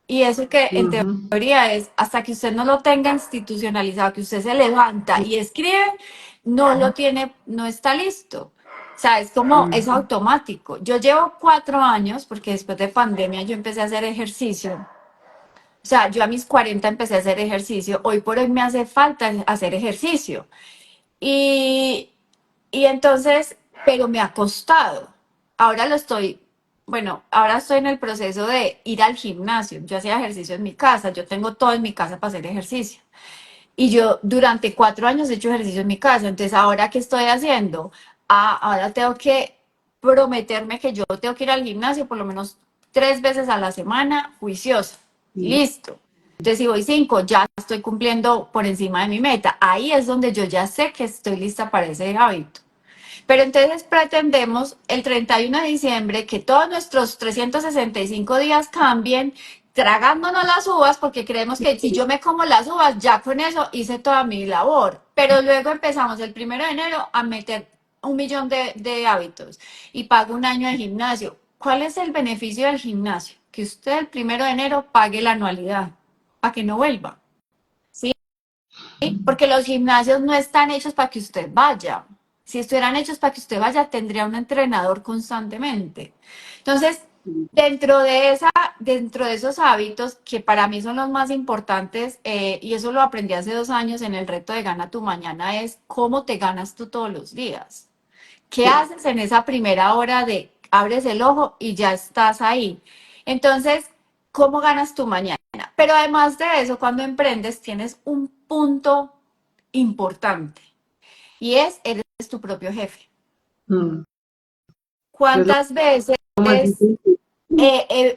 A: Y eso que en
B: Ujú,
A: teoría es hasta que usted no lo tenga institucionalizado, que usted se levanta y escribe, no lo tiene, no está listo. O sea, es como, es
B: ujú.
A: automático. Yo llevo 4 años, porque después de pandemia yo empecé a hacer ejercicio. O sea, yo a mis 40 empecé a hacer ejercicio. Hoy por hoy me hace falta hacer ejercicio. Y, y entonces, pero me ha costado. Ahora lo estoy, bueno, ahora estoy en el proceso de ir al gimnasio. Yo hacía ejercicio en mi casa, yo tengo todo en mi casa para hacer ejercicio. Y yo durante 4 años he hecho ejercicio en mi casa. Entonces, ¿ahora qué estoy haciendo? Ah, ahora tengo que prometerme que yo tengo que ir al gimnasio por lo menos 3 veces a la semana, juiciosa.
B: Mm.
A: Listo. Entonces, si voy 5, ya estoy cumpliendo por encima de mi meta. Ahí es donde yo ya sé que estoy lista para ese hábito. Pero entonces pretendemos el 31 de diciembre que todos nuestros 365 días cambien tragándonos las uvas porque creemos que si yo me como las uvas, ya con eso hice toda mi labor. Pero luego empezamos el 1 de enero a meter 1 millón de hábitos y pago un año de gimnasio. ¿Cuál es el beneficio del gimnasio? Que usted el 1 de enero pague la anualidad para que no vuelva. ¿Sí? Porque los gimnasios no están hechos para que usted vaya. Si estuvieran hechos para que usted vaya, tendría un entrenador constantemente. Entonces, dentro de esos hábitos, que para mí son los más importantes, y eso lo aprendí hace 2 años en el reto de Gana tu Mañana, es cómo te ganas tú todos los días. ¿Qué
B: Sí.
A: haces en esa primera hora de abres el ojo y ya estás ahí? Entonces, ¿cómo ganas tu mañana? Pero además de eso, cuando emprendes, tienes un punto importante y eres tu propio jefe.
B: Mm. Es
A: ¿Cuántas veces
B: lo más difícil.
A: eh,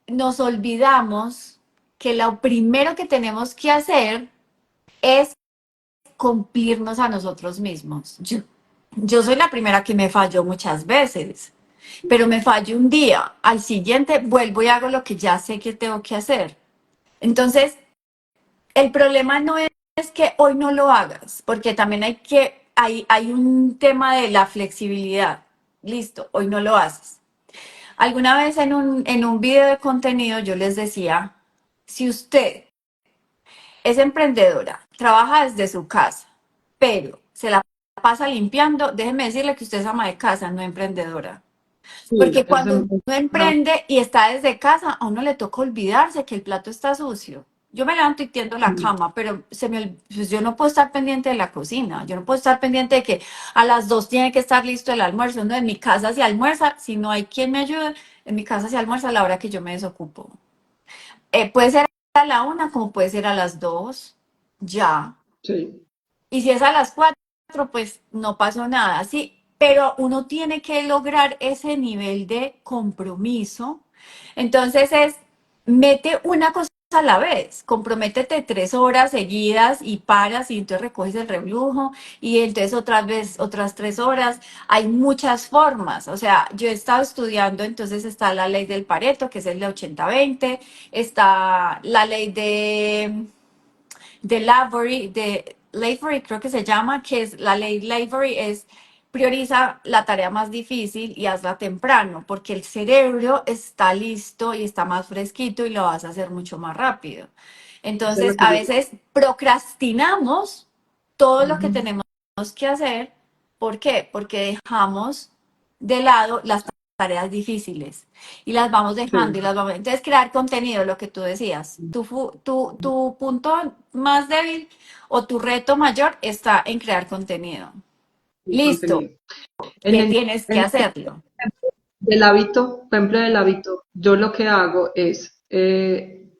A: nos olvidamos que lo primero que tenemos que hacer es cumplirnos a nosotros mismos? Yo soy la primera que me falló muchas veces, pero me fallo un día, al siguiente vuelvo y hago lo que ya sé que tengo que hacer. Entonces, el problema no es que hoy no lo hagas, porque también hay un tema de la flexibilidad. Listo, hoy no lo haces. Alguna vez en un video de contenido yo les decía, si usted es emprendedora, trabaja desde su casa, pero se la pasa limpiando, déjeme decirle que usted es ama de casa, no emprendedora.
B: Sí,
A: Porque cuando uno emprende y está desde casa, a uno le toca olvidarse que el plato está sucio. Yo me levanto y tiendo la cama, pero pues yo no puedo estar pendiente de la cocina. Yo no puedo estar pendiente de que a las 2 tiene que estar listo el almuerzo. No, en mi casa se almuerza. Si no hay quien me ayude, en mi casa se almuerza a la hora que yo me desocupo. Puede ser a la 1 como puede ser a las 2. Ya.
B: Sí,
A: Y si es a las 4, pues no pasó nada, sí, pero uno tiene que lograr ese nivel de compromiso. Entonces mete una cosa a la vez, comprométete 3 horas seguidas y paras y entonces recoges el reblujo y entonces otra vez otras 3 horas. Hay muchas formas, o sea, yo he estado estudiando, entonces está la ley del Pareto, que es el de 80-20, está la ley de Lavery, creo que se llama, que es la ley Lavery, es prioriza la tarea más difícil y hazla temprano, porque el cerebro está listo y está más fresquito y lo vas a hacer mucho más rápido.
B: eso es
A: Entonces,
B: lo que
A: a
B: yo...
A: veces procrastinamos todo lo que
B: Ujú.
A: tenemos que hacer. ¿Por qué? Porque dejamos de lado las tareas difíciles y las vamos dejando y
B: Sí,
A: las vamos. Entonces, crear contenido, lo que tú decías. Tu punto más débil o tu reto mayor está en crear contenido.
B: el
A: Listo,
B: contenido. En
A: que
B: el,
A: tienes que
B: en
A: hacerlo.
B: el hábito, por ejemplo, del hábito, yo lo que hago es, en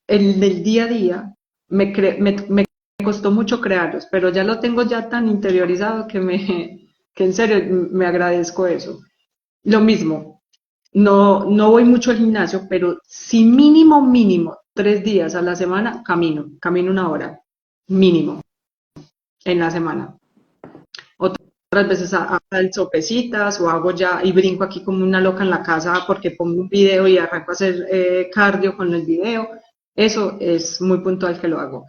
B: el día a día, me costó mucho crearlos, pero ya lo tengo ya tan interiorizado que en serio me agradezco eso. Lo mismo, no voy mucho al gimnasio, pero si mínimo 3 días a la semana camino 1 hora, mínimo, en la semana. Otras veces hago sopecitas o hago ya y brinco aquí como una loca en la casa porque pongo un video y arranco a hacer cardio con el video. Eso es muy puntual que lo hago.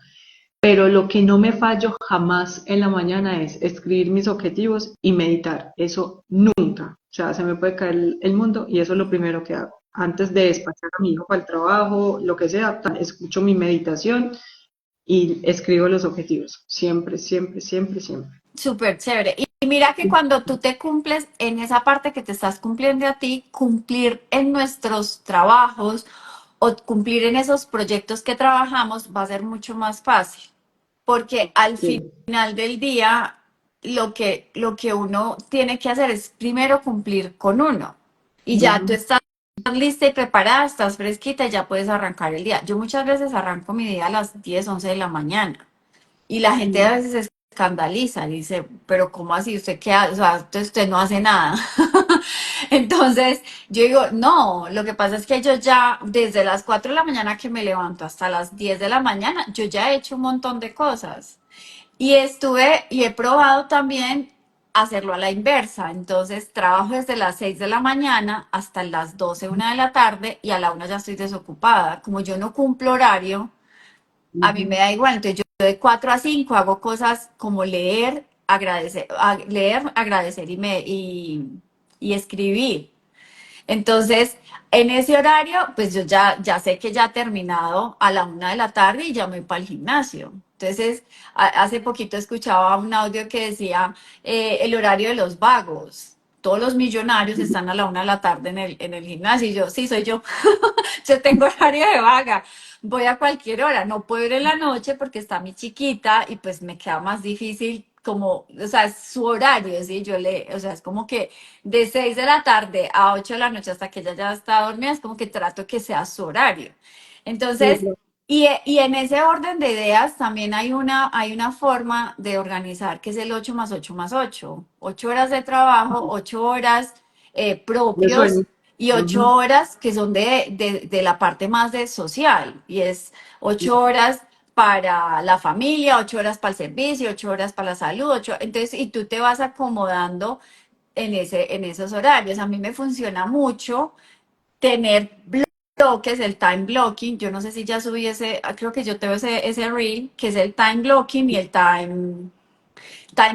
B: Pero lo que no me fallo jamás en la mañana es escribir mis objetivos y meditar. Eso nunca. O sea, se me puede caer el mundo y eso es lo primero que hago. Antes de despachar a mi hijo para el trabajo, lo que sea, escucho mi meditación y escribo los objetivos. Siempre, siempre, siempre, siempre.
A: Súper chévere. Y mira que cuando tú te cumples en esa parte que te estás cumpliendo a ti, cumplir en nuestros trabajos o cumplir en esos proyectos que trabajamos va a ser mucho más fácil. Porque al
B: Sí.
A: final del día, lo que uno tiene que hacer es primero cumplir con uno. Y ya tú
B: Ujú.
A: estás lista y preparada, estás fresquita y ya puedes arrancar el día. Yo muchas veces arranco mi día a las 10 11 de la mañana. Y la gente a veces se escandaliza, dice, pero ¿cómo así? ¿Usted qué hace? O sea, usted no hace nada. Entonces, yo digo, no, lo que pasa es que yo ya, desde las 4 de la mañana que me levanto hasta las 10 de la mañana, yo ya he hecho un montón de cosas. Y he probado también hacerlo a la inversa. Entonces, trabajo desde las 6 de la mañana hasta las 12 1 de la tarde, y a la 1 ya estoy desocupada. Como yo no cumplo horario, a mí me
B: Ujú.
A: da igual. Entonces yo de 4 a 5 hago cosas como leer, agradecer y escribir. Entonces, en ese horario, pues yo ya sé que ya he terminado a la 1 de la tarde y ya me voy para el gimnasio. Entonces, hace poquito escuchaba un audio que decía el horario de los vagos. Todos los millonarios están a la 1 de la tarde en el gimnasio. Y yo, sí, soy yo. Yo tengo horario de vaga, voy a cualquier hora, no puedo ir en la noche porque está mi chiquita y pues me queda más difícil como, o sea, es su horario, ¿sí? O sea, es como que de 6 de la tarde a 8 de la noche hasta que ella ya está dormida, es como que trato que sea su horario.
B: Sí,
A: Entonces, y en ese orden de ideas también hay una forma de organizar que es el 8 más 8 más 8. 8 horas de trabajo, 8 horas
B: de
A: propios
B: sueño.
A: y ocho
B: Ujú.
A: horas que son de la parte más de social. Y es 8 horas para la familia, 8 horas para el servicio, 8 horas para la salud, entonces, y tú te vas acomodando en esos horarios. A mí me funciona mucho tener bloques, el time blocking. Yo no sé si ya subí creo que yo tengo ese reel, que es el time blocking y el time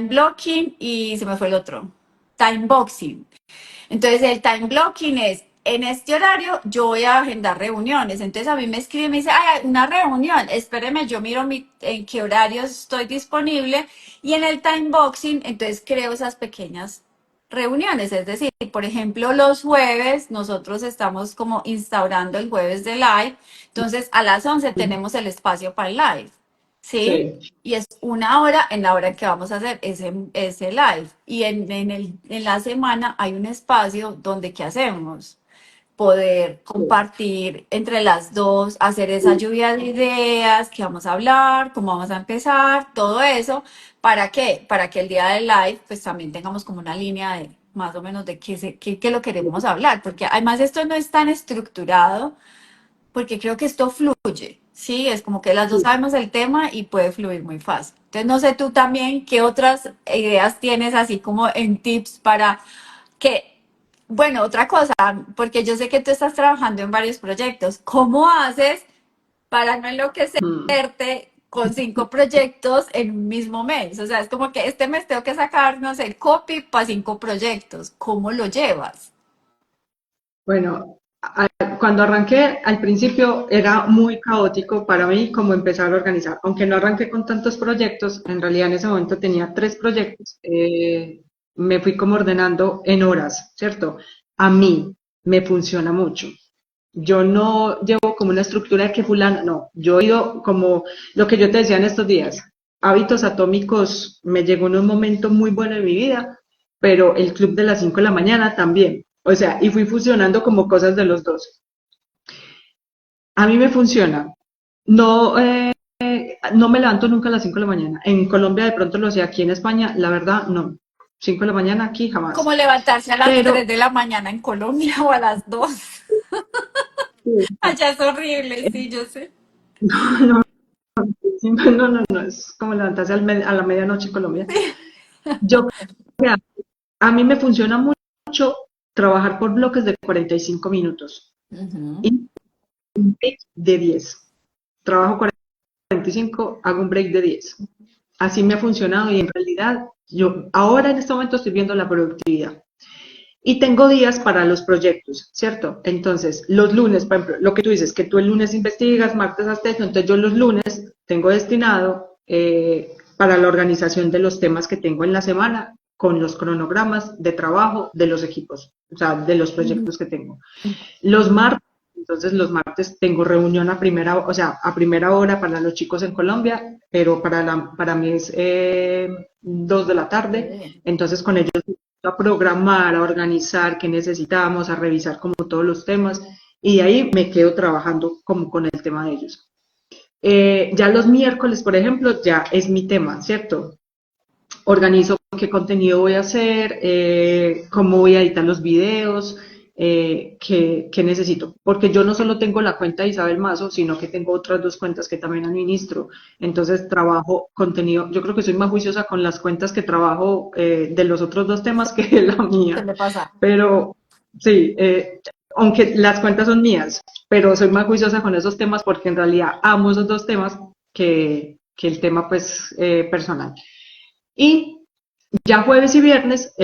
A: blocking y se me fue el otro. Time boxing. Entonces, el time blocking es, en este horario yo voy a agendar reuniones. Entonces, a mí me escribe y me dice, ay, una reunión, espéreme, yo miro en qué horario estoy disponible. Y en el time boxing, entonces creo esas pequeñas. reuniones, es decir, por ejemplo, los jueves nosotros estamos como instaurando el jueves de live, entonces a las 11 tenemos el espacio para el live, ¿sí?
B: Sí,
A: Y es una hora en la hora en que vamos a hacer ese live. Y en la semana hay un espacio donde ¿qué hacemos? Poder
B: sí.
A: compartir entre las dos, hacer esa lluvia de ideas, qué vamos a hablar, cómo vamos a empezar, todo eso. ¿Para qué? Para que el día del live pues también tengamos como una línea de más o menos de qué lo queremos hablar, porque además esto no es tan estructurado, porque creo que esto fluye, ¿sí? Es como que las dos
B: Sí.
A: sabemos el tema y puede fluir muy fácil. Entonces no sé tú también qué otras ideas tienes así como en tips para que, bueno, otra cosa, porque yo sé que tú estás trabajando en varios proyectos. ¿Cómo haces para no
B: Mm.
A: enloquecerte con 5 proyectos en un mismo mes? O sea, es como que este mes tengo que sacar, no sé, el copy para 5 proyectos. ¿Cómo lo llevas?
B: Bueno, cuando arranqué, al principio era muy caótico para mí como empezar a organizar. Aunque no arranqué con tantos proyectos, en realidad en ese momento tenía 3 proyectos. Me fui como ordenando en horas, ¿cierto? A mí me funciona mucho. Yo no llevo como una estructura de que fulano, no. Yo he ido como lo que yo te decía en estos días. Hábitos atómicos me llegó en un momento muy bueno de mi vida, pero el club de las 5 de la mañana también. O sea, y fui fusionando como cosas de los dos. A mí me funciona. No, no me levanto nunca a las 5 de la mañana. En Colombia de pronto lo hacía, aquí en España, la verdad, no. 5 de la mañana aquí
A: Como
B: jamás.
A: levantarse a las
B: Pero
A: 3 de la mañana en Colombia o a las 2. Allá es horrible, sí, yo sé.
B: no, no, no, no, es como levantarse a la medianoche en Colombia. Yo, a mí me funciona mucho trabajar por bloques de 45 minutos
A: Ujú.
B: y un break de 10. Trabajo 45, hago un break de 10. Así me ha funcionado y en realidad yo ahora en este momento estoy viendo la productividad. Y tengo días para los proyectos, ¿cierto? Entonces, los lunes, por ejemplo, lo que tú dices, que tú el lunes investigas, martes haces esto, entonces yo los lunes tengo destinado para la organización de los temas que tengo en la semana con los cronogramas de trabajo de los equipos, o sea, de los proyectos que tengo. Los martes, entonces los martes tengo reunión a primera, o sea, a primera hora para los chicos en Colombia, pero para mí es 2 de la tarde,
A: Sí.
B: entonces con ellos a programar, a organizar qué necesitamos, a revisar como todos los temas, y de ahí me quedo trabajando como con el tema de ellos. Ya los miércoles, por ejemplo, ya es mi tema, ¿cierto? Organizo qué contenido voy a hacer, cómo voy a editar los videos, qué necesito. Porque yo no solo tengo la cuenta de Isabel Mazo, sino que tengo otras 2 cuentas que también administro. Entonces trabajo contenido. Yo creo que soy más juiciosa con las cuentas que trabajo de los otros 2 temas que la
A: ¿Qué
B: mía.
A: le pasa?
B: Pero sí, aunque las cuentas son mías, pero soy más juiciosa con esos temas porque en realidad amo esos 2 temas que el tema pues personal. Y ya jueves y viernes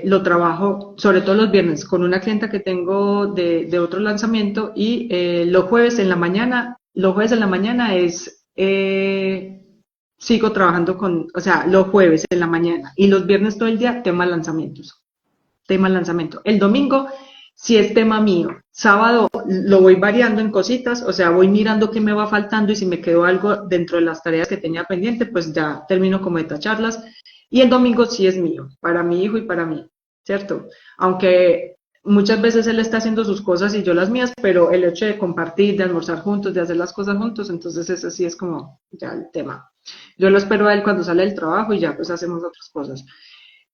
B: lo trabajo, sobre todo los viernes, con una clienta que tengo de otro lanzamiento y los jueves en la mañana sigo trabajando o sea, los jueves en la mañana y los viernes todo el día tema lanzamiento. El domingo si es tema mío. Sábado lo voy variando en cositas, o sea, voy mirando qué me va faltando y si me quedó algo dentro de las tareas que tenía pendiente, pues ya termino como de tacharlas. Y el domingo sí es mío, para mi hijo y para mí, ¿cierto? Aunque muchas veces él está haciendo sus cosas y yo las mías, pero el hecho de compartir, de almorzar juntos, de hacer las cosas juntos, entonces ese sí es como ya el tema. Yo lo espero a él cuando sale del trabajo y ya pues hacemos otras cosas.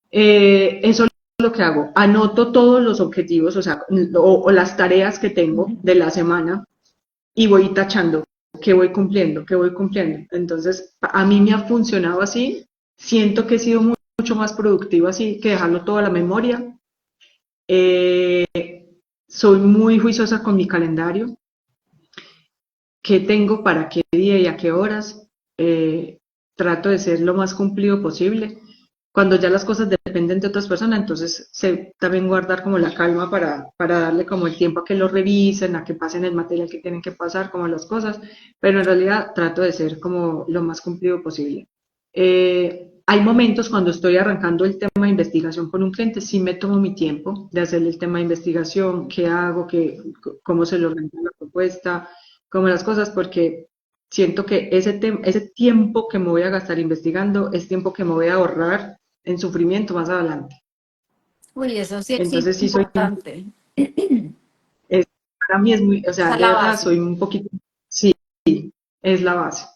B: Eso es lo que hago. Anoto todos los objetivos, o sea, o las tareas que tengo de la semana y voy tachando qué voy cumpliendo, qué voy cumpliendo. Entonces, a mí me ha funcionado así. Siento que he sido mucho más productivo así que dejarlo todo a la memoria. Eh, Soy muy juiciosa con mi calendario, qué tengo para qué día y a qué horas. Trato de ser lo más cumplido posible. Cuando ya las cosas dependen de otras personas, entonces también guardar como la calma para darle como el tiempo a que lo revisen, a que pasen el material que tienen que pasar, como las cosas, pero en realidad trato de ser como lo más cumplido posible. Hay momentos cuando estoy arrancando el tema de investigación con un cliente, sí me tomo mi tiempo de hacer el tema de investigación, qué hago, cómo se le organiza la propuesta, cómo las cosas, porque siento que ese tiempo que me voy a gastar investigando es tiempo que me voy a ahorrar en sufrimiento más adelante.
A: Uy, eso sí es
B: Entonces sí soy,
A: importante.
B: es- para mí es muy, o
A: Esa
B: sea,
A: es
B: de
A: la
B: verdad
A: base.
B: soy un poquito, sí, es la base.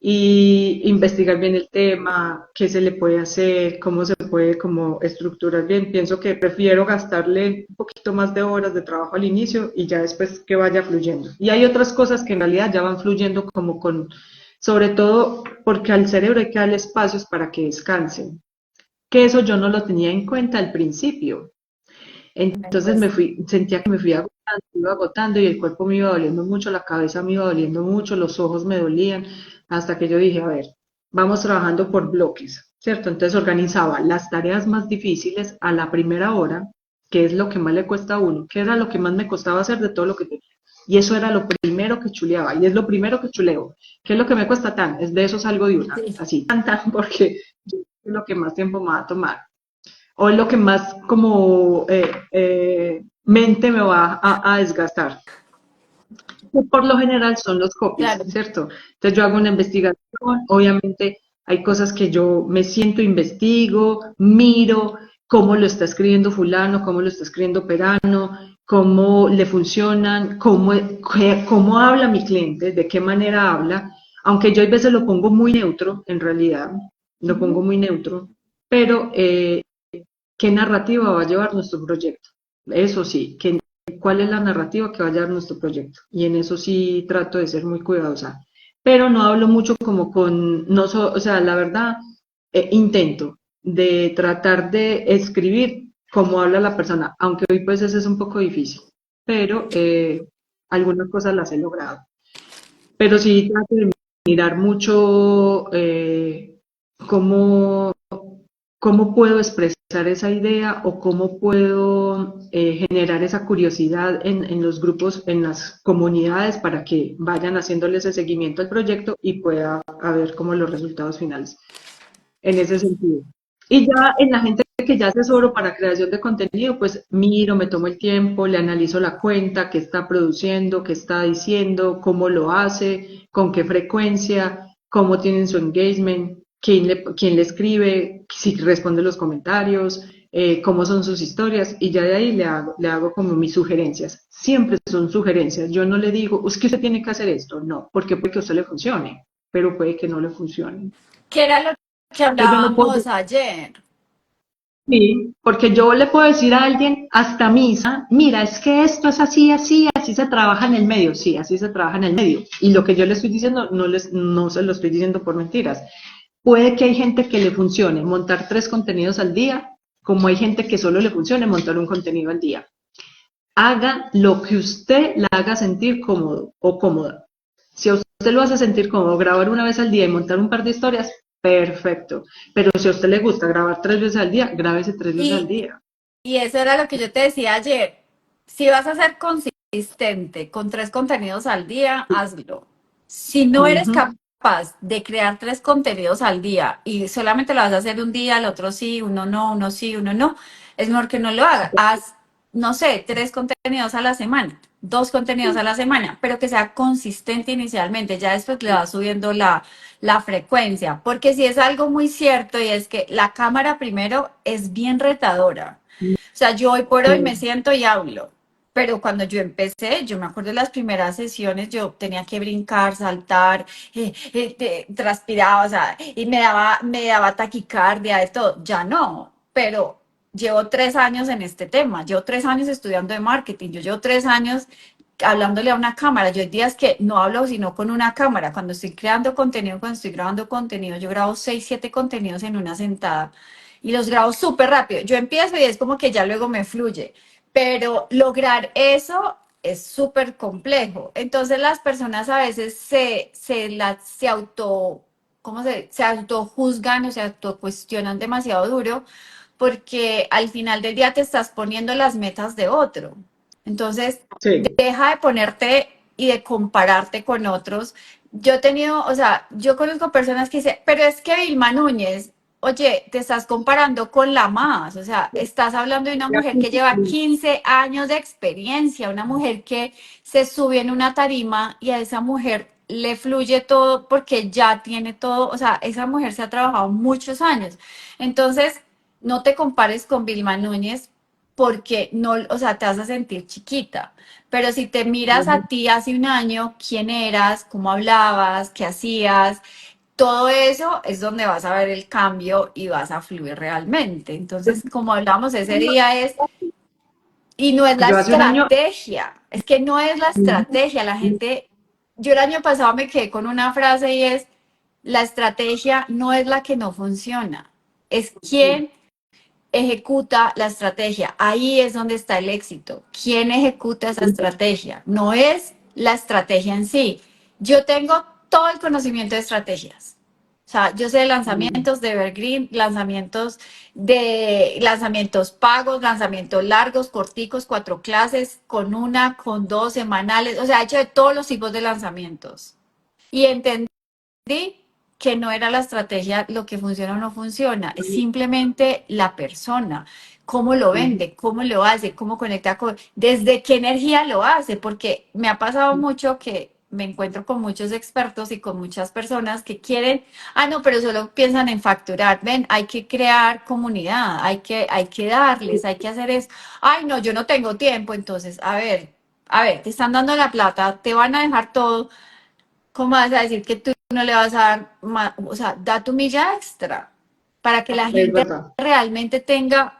B: Y investigar bien el tema, qué se le puede hacer, cómo se puede como estructurar bien. Pienso que prefiero gastarle un poquito más de horas de trabajo al inicio y ya después que vaya fluyendo. Y hay otras cosas que en realidad ya van fluyendo como con, sobre todo porque al cerebro hay que darle espacios para que descansen, que eso yo no lo tenía en cuenta al principio. Entonces
A: Pues
B: sentía que me fui agotando, iba agotando y el cuerpo me iba doliendo mucho, la cabeza me iba doliendo mucho, los ojos me dolían, hasta que yo dije, a ver, vamos trabajando por bloques, ¿cierto? Entonces organizaba las tareas más difíciles a la primera hora, que es lo que más le cuesta a uno, que era lo que más me costaba hacer de todo lo que tenía. Y eso era lo primero que chuleaba, y es lo primero que chuleo. ¿Qué es lo que me cuesta tan? Es de eso salgo de una,
A: sí,
B: así, tan, tan, porque es lo que más tiempo me va a tomar o es lo que más como mente me va a desgastar. Que por lo general son los copies,
A: claro.
B: ¿cierto? Entonces yo hago una investigación, obviamente hay cosas que yo me siento, investigo, miro cómo lo está escribiendo fulano, cómo lo está escribiendo perano, cómo le funcionan, cómo habla mi cliente, de qué manera habla, aunque yo a veces lo pongo muy neutro, en realidad, lo pongo
A: Ujú.
B: muy neutro, pero ¿qué narrativa va a llevar nuestro proyecto? Eso sí, cuál es la narrativa que va a llevar nuestro proyecto. Y en eso sí trato de ser muy cuidadosa. Pero no hablo mucho como con, no o sea, la verdad, intento de tratar de escribir como habla la persona, aunque hoy pues eso es un poco difícil, pero algunas cosas las he logrado. Pero sí trato de mirar mucho cómo cómo puedo expresar esa idea o cómo puedo generar esa curiosidad en los grupos, en las comunidades para que vayan haciéndole ese seguimiento al proyecto y pueda haber como los resultados finales en ese sentido. Y ya en la gente que ya asesoro para creación de contenido, pues miro, me tomo el tiempo, le analizo la cuenta, qué está produciendo, qué está diciendo, cómo lo hace, con qué frecuencia, cómo tienen su engagement, quién le escribe, si responde los comentarios, cómo son sus historias, y ya de ahí le hago como mis sugerencias. Siempre son sugerencias. Yo no le digo, es que usted tiene que hacer esto, no, porque puede que a usted le funcione, pero puede que no le funcione.
A: ¿Qué era lo que
B: Entonces yo no puedo.
A: hablábamos ayer?
B: Sí, porque yo le puedo decir a alguien hasta misa, mira, es que esto es así, así, así se trabaja en el medio, sí, así se trabaja en el medio. Y lo que yo le estoy diciendo no se lo estoy diciendo por mentiras. Puede que hay gente que le funcione montar 3 contenidos al día, como hay gente que solo le funcione montar un contenido al día. Haga lo que usted la haga sentir cómodo o cómoda. Si a usted lo hace sentir cómodo grabar una vez al día y montar un par de historias, perfecto. Pero si a usted le gusta grabar 3 veces al día, grábese 3 veces al
A: Y,
B: día.
A: y eso era lo que yo te decía ayer. Si vas a ser consistente con 3 contenidos al día, hazlo. Si no eres
B: Ujú.
A: capaz de crear 3 contenidos al día y solamente lo vas a hacer un día, el otro sí, uno no, uno sí, uno no, es mejor que no lo hagas. Haz, no sé, 3 contenidos a la semana, 2 contenidos a la semana, pero que sea consistente inicialmente. Ya después le vas subiendo la frecuencia, porque si es algo muy cierto y es que la cámara primero es bien retadora. O sea, yo hoy por hoy me
B: Sí,
A: siento y hablo, pero cuando yo empecé, yo me acuerdo de las primeras sesiones, yo tenía que brincar, saltar, transpiraba, o sea, y me daba taquicardia, de todo. Ya no, pero llevo 3 años en este tema, llevo 3 años estudiando de marketing, yo llevo 3 años hablándole a una cámara. Yo hay días que no hablo sino con una cámara. Cuando estoy creando contenido, cuando estoy grabando contenido, yo grabo 6, 7 contenidos en una sentada y los grabo súper rápido. Yo empiezo y es como que ya luego me fluye, pero lograr eso es súper complejo. Entonces las personas a veces se auto, ¿cómo se autojuzgan o se autocuestionan demasiado duro porque al final del día te estás poniendo las metas de otro. Entonces,
B: sí,
A: deja de ponerte y de compararte con otros. Yo he tenido, o sea, yo conozco personas que dicen, pero es que Vilma Núñez, oye, te estás comparando con la más, o sea, estás hablando de una mujer que lleva 15 años de experiencia, una mujer que se sube en una tarima y a esa mujer le fluye todo porque ya tiene todo, o sea, esa mujer se ha trabajado muchos años. Entonces, no te compares con Vilma Núñez porque no, o sea, te vas a sentir chiquita. Pero si te miras a ti hace un año, quién eras, cómo hablabas, qué hacías, todo eso es donde vas a ver el cambio y vas a fluir realmente. Entonces, como hablamos ese día es, y no es la
B: Yo hace un año,
A: estrategia, es que no es la estrategia, la gente, yo el año pasado me quedé con una frase y es, la estrategia no es la que no funciona, es quién ejecuta la estrategia. Ahí es donde está el éxito. ¿Quién ejecuta esa estrategia? No es la estrategia en sí. Yo tengo todo el conocimiento de estrategias. O sea, yo sé de lanzamientos de Evergreen, lanzamientos pagos, lanzamientos largos, corticos, 4 clases, con una, con 2 semanales. O sea, he hecho de todos los tipos de lanzamientos. Y entendí que no era la estrategia lo que funciona o no funciona, es simplemente la persona, cómo lo vende, cómo lo hace, cómo conecta con, desde qué energía lo hace, porque me ha pasado mucho que me encuentro con muchos expertos y con muchas personas que quieren, no, pero solo piensan en facturar, ven, hay que crear comunidad, hay que darles, hay que hacer eso, ay, no, yo no tengo tiempo, entonces, a ver, te están dando la plata, te van a dejar todo. ¿Cómo vas a decir que tú no le vas a dar más? O sea, da tu milla extra para que la
B: es
A: gente
B: verdad.
A: realmente tenga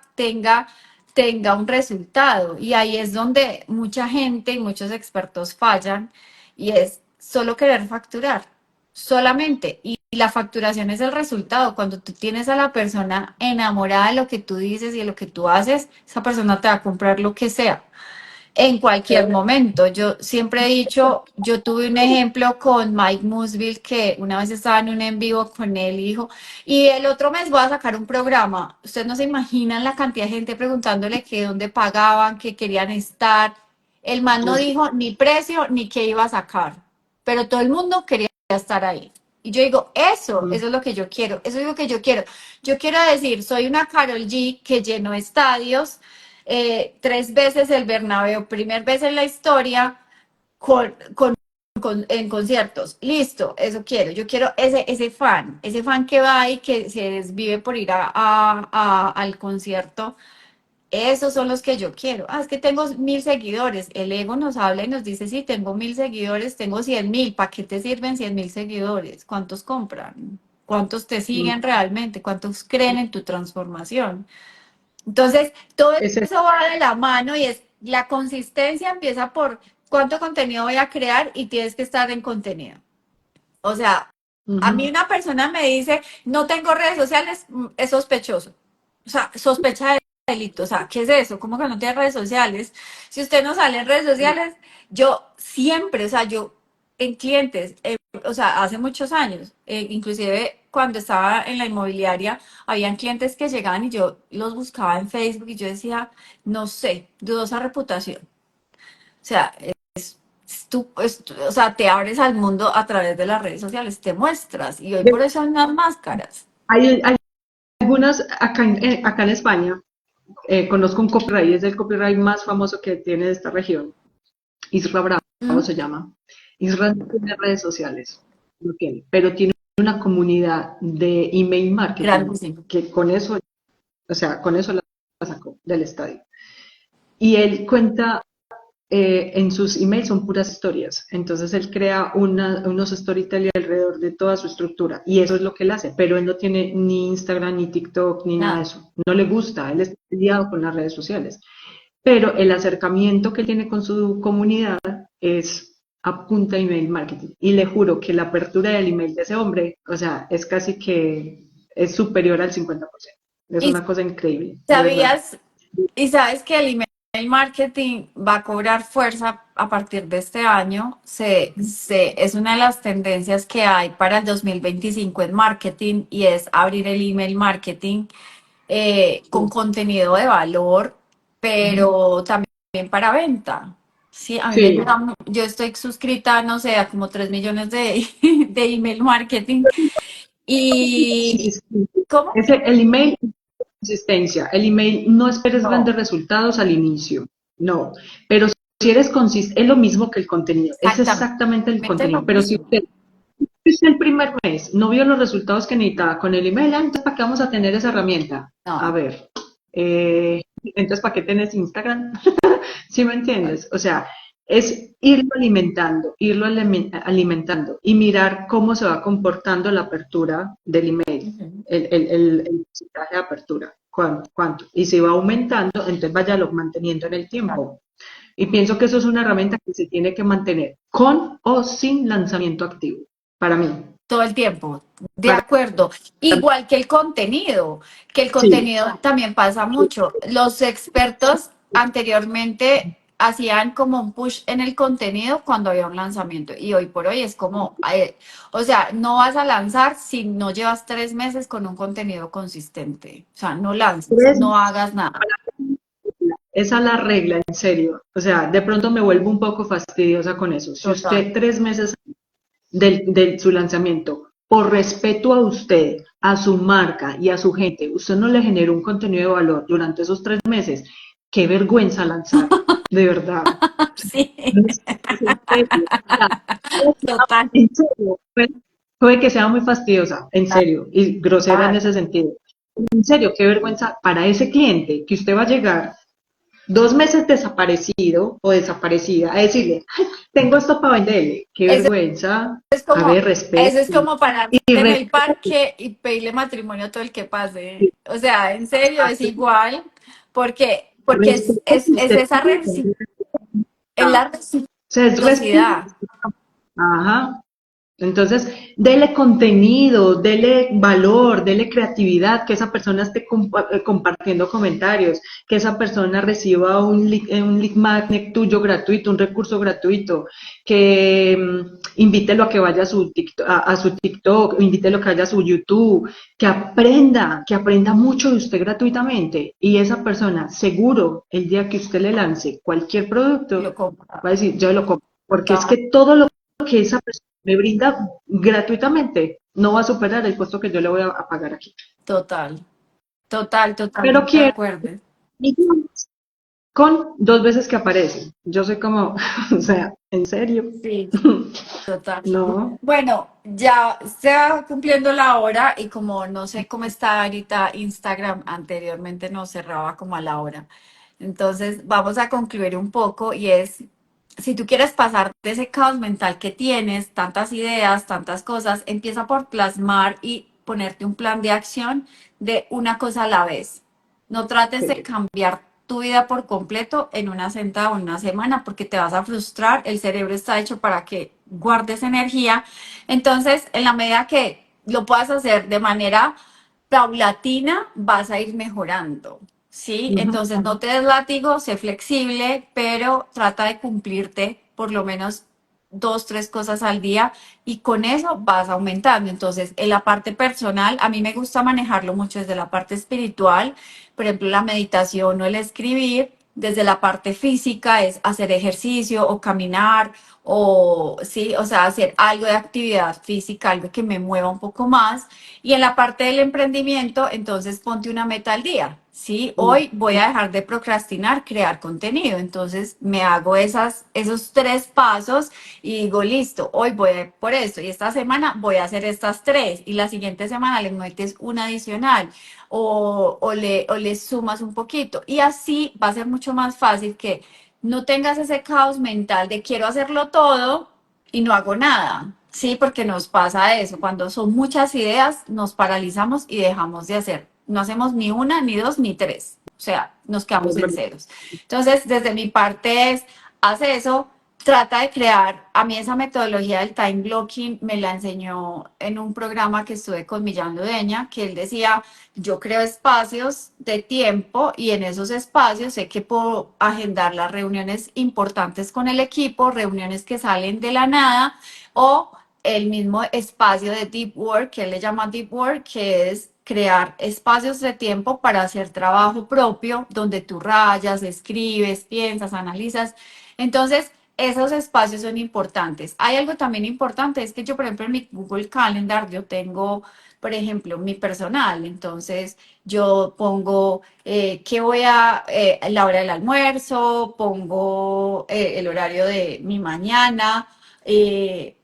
A: un resultado. Y ahí es donde mucha gente y muchos expertos fallan y es solo querer facturar, solamente. Y la facturación es el resultado. Cuando tú tienes a la persona enamorada de lo que tú dices y de lo que tú haces, esa persona te va a comprar lo que sea en cualquier momento. Yo siempre he dicho, yo tuve un ejemplo con Mike Musville que una vez estaba en un en vivo con él y dijo, y el otro mes voy a sacar un programa. Ustedes no se imaginan la cantidad de gente preguntándole que dónde pagaban, que querían estar. El man no dijo ni precio ni qué iba a sacar, pero todo el mundo quería estar ahí. Y yo digo, eso es lo que yo quiero, eso es lo que yo quiero. Yo quiero decir, soy una Carol G que llenó estadios, 3 veces el Bernabéu, primer vez en la historia en conciertos. Listo, eso quiero. Yo quiero ese fan que va y que se desvive por ir al concierto. Esos son los que yo quiero. Es que tengo 1.000 seguidores. El ego nos habla y nos dice, sí, tengo 1.000 seguidores, tengo 100.000. ¿Para qué te sirven 100.000 seguidores? ¿Cuántos compran? ¿Cuántos te siguen realmente? ¿Cuántos creen en tu transformación? Entonces, todo
B: Ese,
A: eso va de la mano y es la consistencia empieza por cuánto contenido voy a crear y tienes que estar en contenido. O sea, a mí una persona me dice, no tengo redes sociales, es sospechoso. O sea, sospecha de delito. O sea, ¿qué es eso? ¿Cómo que no tiene redes sociales? Si usted no sale en redes sociales, yo siempre, o sea, yo en clientes, o sea, hace muchos años, inclusive cuando estaba en la inmobiliaria, habían clientes que llegaban y yo los buscaba en Facebook y yo decía, no sé, dudosa reputación. O sea, o sea, te abres al mundo a través de las redes sociales, te muestras y hoy por eso son las máscaras.
B: hay algunas acá en España. Conozco un copyright, es el copyright más famoso que tiene esta región. Isra Bravo
A: ¿Mm?
B: se llama. Isra no tiene redes sociales, no tiene, pero tiene una comunidad de email marketing
A: Grandísimo.
B: que con eso, o sea, con eso la sacó del estadio. Y él cuenta en sus emails son puras historias. Entonces él crea unos storytelling alrededor de toda su estructura y eso es lo que él hace, pero él no tiene ni Instagram, ni TikTok, ni nada de
A: Nada.
B: eso. No le gusta, él está liado con las redes sociales. Pero el acercamiento que tiene con su comunidad es a punta de email marketing. Y le juro que la apertura del email de ese hombre, o sea, es casi que es superior al 50%. Es
A: Y
B: una cosa increíble, de verdad.
A: sabías, y sabes que el email marketing va a cobrar fuerza a partir de este año. Es una de las tendencias que hay para el 2025 en marketing y es abrir el email marketing con contenido de valor, pero también para venta. Sí, a mí me
B: Sí,
A: ayuda, yo estoy suscrita, no sé, a como 3 millones de email marketing
B: Sí,
A: Y,
B: sí.
A: ¿cómo?
B: El email es consistencia. El email no esperes
A: No,
B: grandes resultados al inicio. No. Pero si eres consistente, es lo mismo que el contenido. Es exactamente el
A: exactamente lo
B: contenido. Pero si
A: mismo.
B: usted el primer mes no vio los resultados que necesitaba con el email, entonces ¿para qué vamos a tener esa herramienta? A
A: No,
B: ver. Entonces, ¿para qué tienes Instagram? ¿Sí me entiendes? O sea, es irlo alimentando y mirar cómo se va comportando la apertura del email,
A: ujú,
B: el porcentaje de apertura, cuánto. Y si va aumentando, entonces váyalo manteniendo en el
A: claro.
B: tiempo. Y pienso que eso es una herramienta que se tiene que mantener con o sin lanzamiento activo, para mí.
A: Todo el tiempo, de
B: Para,
A: acuerdo. Igual que el
B: sí,
A: contenido también pasa mucho. Los expertos anteriormente hacían como un push en el contenido cuando había un lanzamiento y hoy por hoy es como, o sea, no vas a lanzar si no llevas 3 meses con un contenido consistente. O sea, no lances,
B: tres,
A: no hagas nada.
B: esa es la regla, en serio. O sea, de pronto me vuelvo un poco fastidiosa con eso. Si
A: Total.
B: usted 3 meses de su lanzamiento, por respeto a usted, a su marca y a su gente, usted no le generó un contenido de valor durante esos 3 meses, qué vergüenza lanzar, de verdad.
A: Sí,
B: En serio, o sea,
A: total.
B: en serio, puede que sea muy fastidiosa, en serio, y grosera en ese sentido. En serio, qué vergüenza para ese cliente que usted va a llegar 2 meses desaparecido o desaparecida a decirle, "Ay, tengo esto para venderle, qué
A: Eso
B: vergüenza,
A: es
B: a ver,
A: como,
B: respeto,
A: eso es como pararse
B: y
A: en el
B: respeto,
A: parque y pedirle matrimonio a todo el que pase. O sea, en serio, es igual, porque
B: respeto que
A: es
B: usted
A: esa es la
B: o sea, es respeto.
A: reciprocidad.
B: Ajá. Entonces, dele contenido, dele valor, dele creatividad, que esa persona esté compartiendo comentarios, que esa persona reciba un lead magnet tuyo gratuito, un recurso gratuito, que invítelo a que vaya a su TikTok, invítelo a que vaya a su YouTube, que aprenda mucho de usted gratuitamente. Y esa persona, seguro, el día que usted le lance cualquier producto,
A: Lo compra.
B: va a decir, yo lo compro. Porque es
A: Total,
B: que todo lo que esa persona me brinda gratuitamente no va a superar el costo que yo le voy a pagar aquí.
A: total,
B: Pero
A: totalmente de
B: quiero
A: acuerdo.
B: millones con 2 veces que aparece. Yo soy como, o sea, ¿en serio?
A: Sí, total.
B: No.
A: Bueno, ya se va cumpliendo la hora y como no sé cómo está ahorita Instagram, anteriormente nos cerraba como a la hora. Entonces, vamos a concluir un poco y es, si tú quieres pasar de ese caos mental que tienes, tantas ideas, tantas cosas, empieza por plasmar y ponerte un plan de acción de una cosa a la vez. No trates de
B: Sí.
A: cambiar tu vida por completo en una sentada o en una semana porque te vas a frustrar. El cerebro está hecho para que guardes energía. Entonces, en la medida que lo puedas hacer de manera paulatina, vas a ir mejorando. ¿Sí?
B: Ujú.
A: Entonces no te des látigo, sé flexible, pero trata de cumplirte por lo menos 2, 3 cosas al día y con eso vas aumentando. Entonces, en la parte personal, a mí me gusta manejarlo mucho desde la parte espiritual, por ejemplo, la meditación o el escribir. Desde la parte física es hacer ejercicio o caminar o sí, o sea, hacer algo de actividad física, algo que me mueva un poco más. Y en la parte del emprendimiento, entonces ponte una meta al día. Sí, hoy voy a dejar de procrastinar, crear contenido. Entonces me hago esos 3 pasos y digo, listo, hoy voy por esto. Y esta semana voy a hacer estas 3. Y la siguiente semana le metes una adicional o le sumas un poquito. Y así va a ser mucho más fácil que no tengas ese caos mental de quiero hacerlo todo y no hago nada. Sí, porque nos pasa eso. Cuando son muchas ideas, nos paralizamos y dejamos de hacer. No hacemos ni una, ni dos, ni tres. O sea, nos quedamos
B: Es
A: en
B: verdad.
A: ceros. Entonces, desde mi parte es, haz eso, trata de crear. A mí esa metodología del time blocking me la enseñó en un programa que estuve con Millán Ludeña, que él decía, yo creo espacios de tiempo y en esos espacios sé que puedo agendar las reuniones importantes con el equipo, reuniones que salen de la nada o el mismo espacio de deep work, que él le llama deep work, que es crear espacios de tiempo para hacer trabajo propio, donde tú rayas, escribes, piensas, analizas. Entonces, esos espacios son importantes. Hay algo también importante, es que yo, por ejemplo, en mi Google Calendar, yo tengo, por ejemplo, mi personal. Entonces, yo pongo la hora del almuerzo, pongo el horario de mi mañana,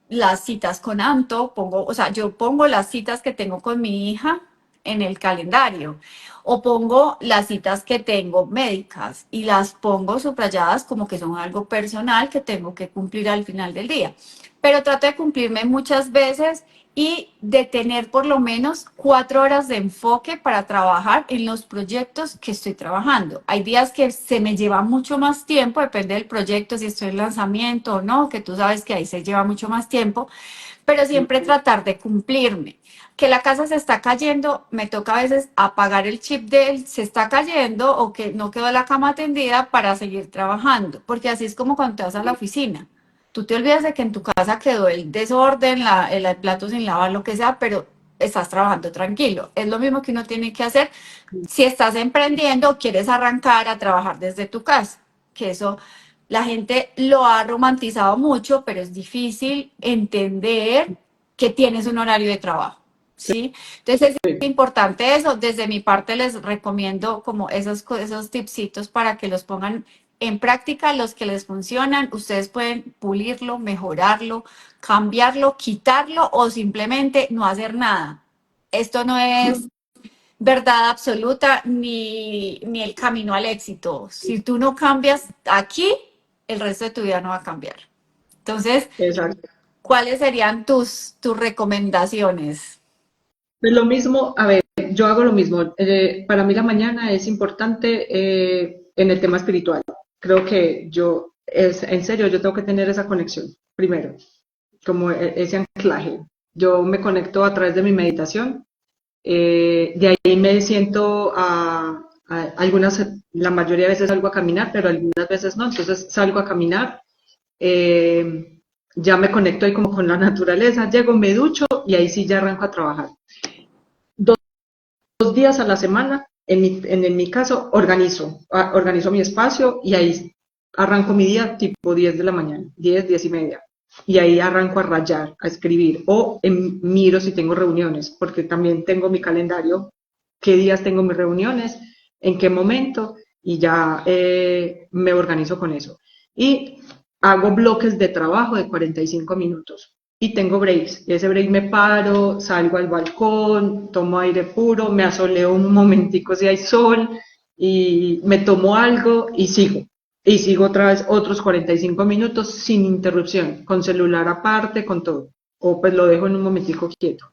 A: las citas con Anto, pongo, o sea, yo pongo las citas que tengo con mi hija en el calendario o pongo las citas que tengo médicas y las pongo subrayadas como que son algo personal que tengo que cumplir al final del día. Pero trato de cumplirme muchas veces y de tener por lo menos 4 horas de enfoque para trabajar en los proyectos que estoy trabajando. Hay días que se me lleva mucho más tiempo, depende del proyecto, si estoy en lanzamiento o no, que tú sabes que ahí se lleva mucho más tiempo, pero siempre tratar de cumplirme. Que la casa se está cayendo, me toca a veces apagar el chip de él, se está cayendo o que no quedó la cama tendida para seguir trabajando, porque así es como cuando te vas a la oficina. Tú te olvidas de que en tu casa quedó el desorden, el plato sin lavar, lo que sea, pero estás trabajando tranquilo. Es lo mismo que uno tiene que hacer si estás emprendiendo o quieres arrancar a trabajar desde tu casa, que eso la gente lo ha romantizado mucho, pero es difícil entender que tienes un horario de trabajo, ¿sí? Entonces es
B: Sí,
A: importante eso. Desde mi parte les recomiendo como esos tipsitos para que los pongan en práctica, los que les funcionan. Ustedes pueden pulirlo, mejorarlo, cambiarlo, quitarlo o simplemente no hacer nada. Esto no es verdad absoluta ni el camino al éxito. Si tú no cambias aquí, el resto de tu vida no va a cambiar. Entonces,
B: exacto.
A: ¿cuáles serían tus recomendaciones?
B: Pues lo mismo, a ver, yo hago lo mismo. Para mí la mañana es importante en el tema espiritual. Creo que en serio, yo tengo que tener esa conexión primero, como ese anclaje. Yo me conecto a través de mi meditación. De ahí me siento la mayoría de veces salgo a caminar, pero algunas veces no. Entonces salgo a caminar, eh, ya me conecto ahí como con la naturaleza, llego, me ducho y ahí sí ya arranco a trabajar. 2 días a la semana, en mi caso, organizo mi espacio y ahí arranco mi día tipo 10 de la mañana, 10, 10:30. Y ahí arranco a rayar, a escribir o miro si tengo reuniones, porque también tengo mi calendario, qué días tengo mis reuniones, en qué momento y ya me organizo con eso. Y hago bloques de trabajo de 45 minutos y tengo breaks. Y ese break me paro, salgo al balcón, tomo aire puro, me asoleo un momentico si hay sol y me tomo algo y sigo. Y sigo otra vez otros 45 minutos sin interrupción, con celular aparte, con todo. O pues lo dejo en un momentico quieto.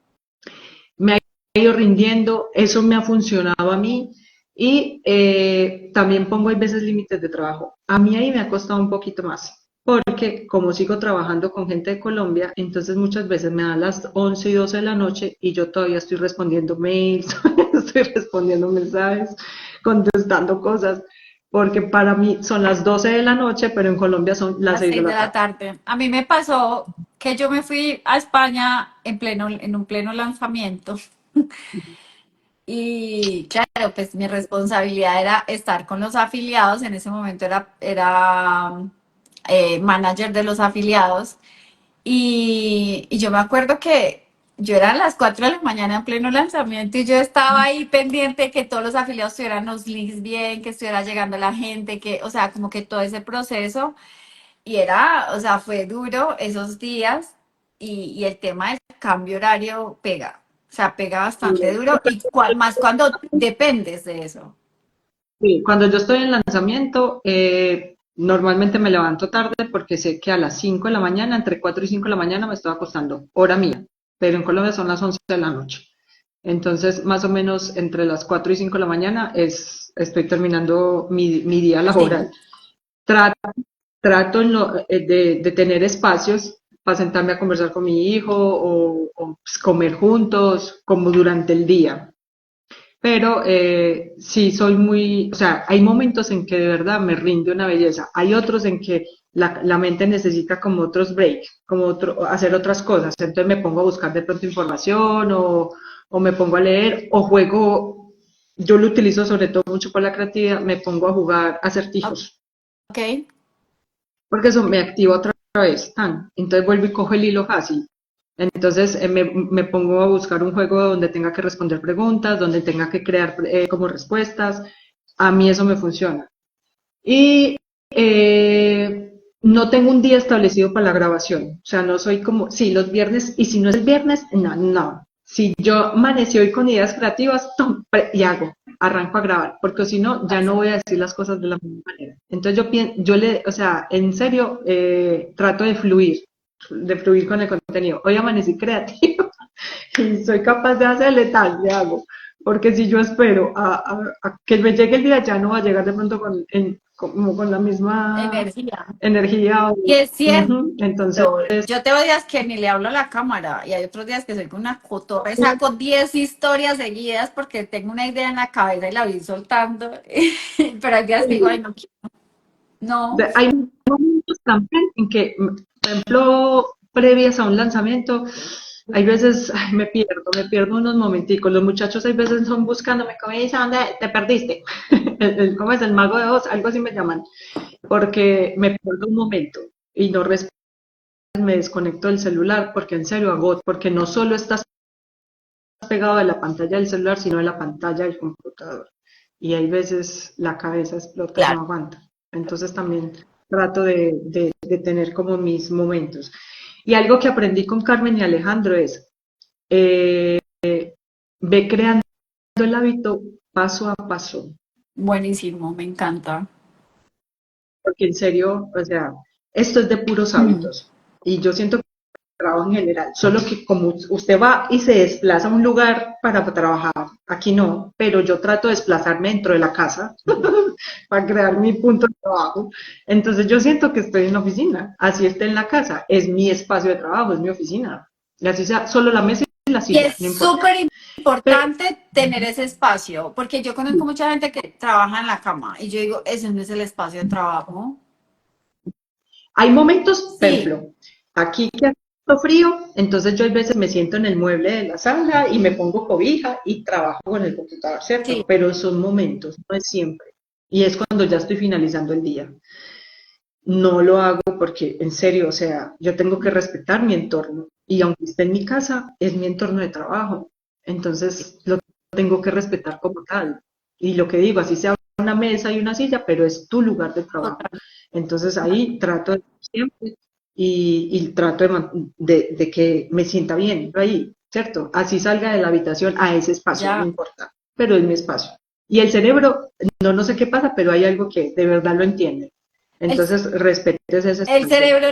B: Me ha ido rindiendo, eso me ha funcionado a mí y también pongo hay veces límites de trabajo. A mí ahí me ha costado un poquito más, porque como sigo trabajando con gente de Colombia, entonces muchas veces me dan las 11 y 12 de la noche y yo todavía estoy respondiendo mails, estoy respondiendo mensajes, contestando cosas, porque para mí son las 12 de la noche, pero en Colombia son las
A: Las
B: 6 de
A: 6 de
B: la
A: la
B: tarde.
A: tarde. A mí me pasó que yo me fui a España en un pleno lanzamiento. Y claro, pues mi responsabilidad era estar con los afiliados. En ese momento era manager de los afiliados. Y yo me acuerdo que yo era a las 4 de la mañana en pleno lanzamiento y yo estaba ahí pendiente de que todos los afiliados tuvieran los links bien, que estuviera llegando la gente, que, o sea, como que todo ese proceso. Y era, o sea, fue duro esos días y el tema del cambio horario pega. O sea, pega bastante duro y más cuando dependes de eso.
B: Sí, cuando yo estoy en lanzamiento, normalmente me levanto tarde porque sé que a las 5 de la mañana, entre 4 y 5 de la mañana, me estoy acostando, hora mía, pero en Colombia son las 11 de la noche. Entonces, más o menos entre las 4 y 5 de la mañana estoy terminando mi día
A: Sí,
B: laboral. Trato, trato de tener espacios para sentarme a conversar con mi hijo o, pues, comer juntos, como durante el día, pero sí soy muy, o sea, hay momentos en que de verdad me rinde una belleza, hay otros en que la mente necesita como otros breaks, hacer otras cosas, entonces me pongo a buscar de pronto información o me pongo a leer o juego, yo lo utilizo sobre todo mucho para la creatividad, me pongo a jugar
A: ok.
B: acertijos. porque eso me activa otra vez, tan. Entonces vuelvo y cojo el hilo fácil. Entonces me pongo a buscar un juego donde tenga que responder preguntas, donde tenga que crear como respuestas. A mí eso me funciona. Y no tengo un día establecido para la grabación. O sea, no soy como, sí, los viernes, y si no es el viernes, no, no. Si yo amanecí hoy con ideas creativas, ¡tum! Y hago, arranco a grabar, porque si no, ya no voy a decir las cosas de la misma manera. Entonces o sea, en serio, trato de fluir con el contenido. Hoy amanecí creativo y soy capaz de hacerle tal, le hago. Porque si yo espero a que me llegue el día, ya no va a llegar de pronto como con la misma
A: Energía.
B: energía.
A: Y es cierto.
B: Entonces,
A: Yo tengo días que ni le hablo a la cámara y hay otros días que soy con una cotorra y saco 10 historias seguidas porque tengo una idea en la cabeza y la voy soltando. Pero hay días que digo, ay, no quiero. No.
B: hay momentos también en que, por ejemplo, previas a un lanzamiento, hay veces ay, me pierdo unos momenticos. Los muchachos hay veces son buscándome, como dice, ¿dónde te perdiste? ¿Cómo es el mago de Oz? Algo así me llaman. Porque me pierdo un momento y no respondo, me desconecto del celular porque en serio agoto, porque no solo estás pegado de la pantalla del celular, sino de la pantalla del computador. Y hay veces la cabeza explota y no
A: Claro.
B: aguanta. Entonces también trato de tener como mis momentos. Y algo que aprendí con Carmen y Alejandro es, eh, ve creando el hábito paso a paso,
A: Buenísimo, me encanta.
B: porque en serio, o sea, esto es de puros
A: Mm.
B: hábitos. Y yo siento que trabajo en general, solo que como usted va y se desplaza a un lugar para trabajar, aquí no, pero yo trato de desplazarme dentro de la casa para crear mi punto de trabajo. Entonces yo siento que estoy en la oficina, así esté en la casa, es mi espacio de trabajo, es mi oficina. Y así sea, solo la mesa y la
A: Y
B: silla,
A: es
B: no importa.
A: súper
B: Pero
A: importante tener ese espacio, porque yo conozco mucha gente que trabaja en la cama y yo digo, ese no es el espacio de trabajo.
B: hay momentos, por
A: Sí,
B: ejemplo, aquí que hace frío, entonces yo a veces me siento en el mueble de la sala y me pongo cobija y trabajo con el computador, ¿cierto?
A: sí.
B: Pero son momentos, no es siempre. Y es cuando ya estoy finalizando el día. No lo hago porque, en serio, o sea, yo tengo que respetar mi entorno. Y aunque esté en mi casa, es mi entorno de trabajo. Entonces, lo tengo que respetar como tal. Y lo que digo, así sea una mesa y una silla, pero es tu lugar de trabajo.
A: Total.
B: Entonces, ahí trato de siempre y trato de que me sienta bien yo ahí, ¿cierto? Así salga de la habitación a ese espacio, no
A: Ya.
B: importa, pero es mi espacio. Y el cerebro, no sé qué pasa, pero hay algo que de verdad lo entiende.
A: El,
B: Entonces, respetes ese
A: el
B: espacio.
A: cerebro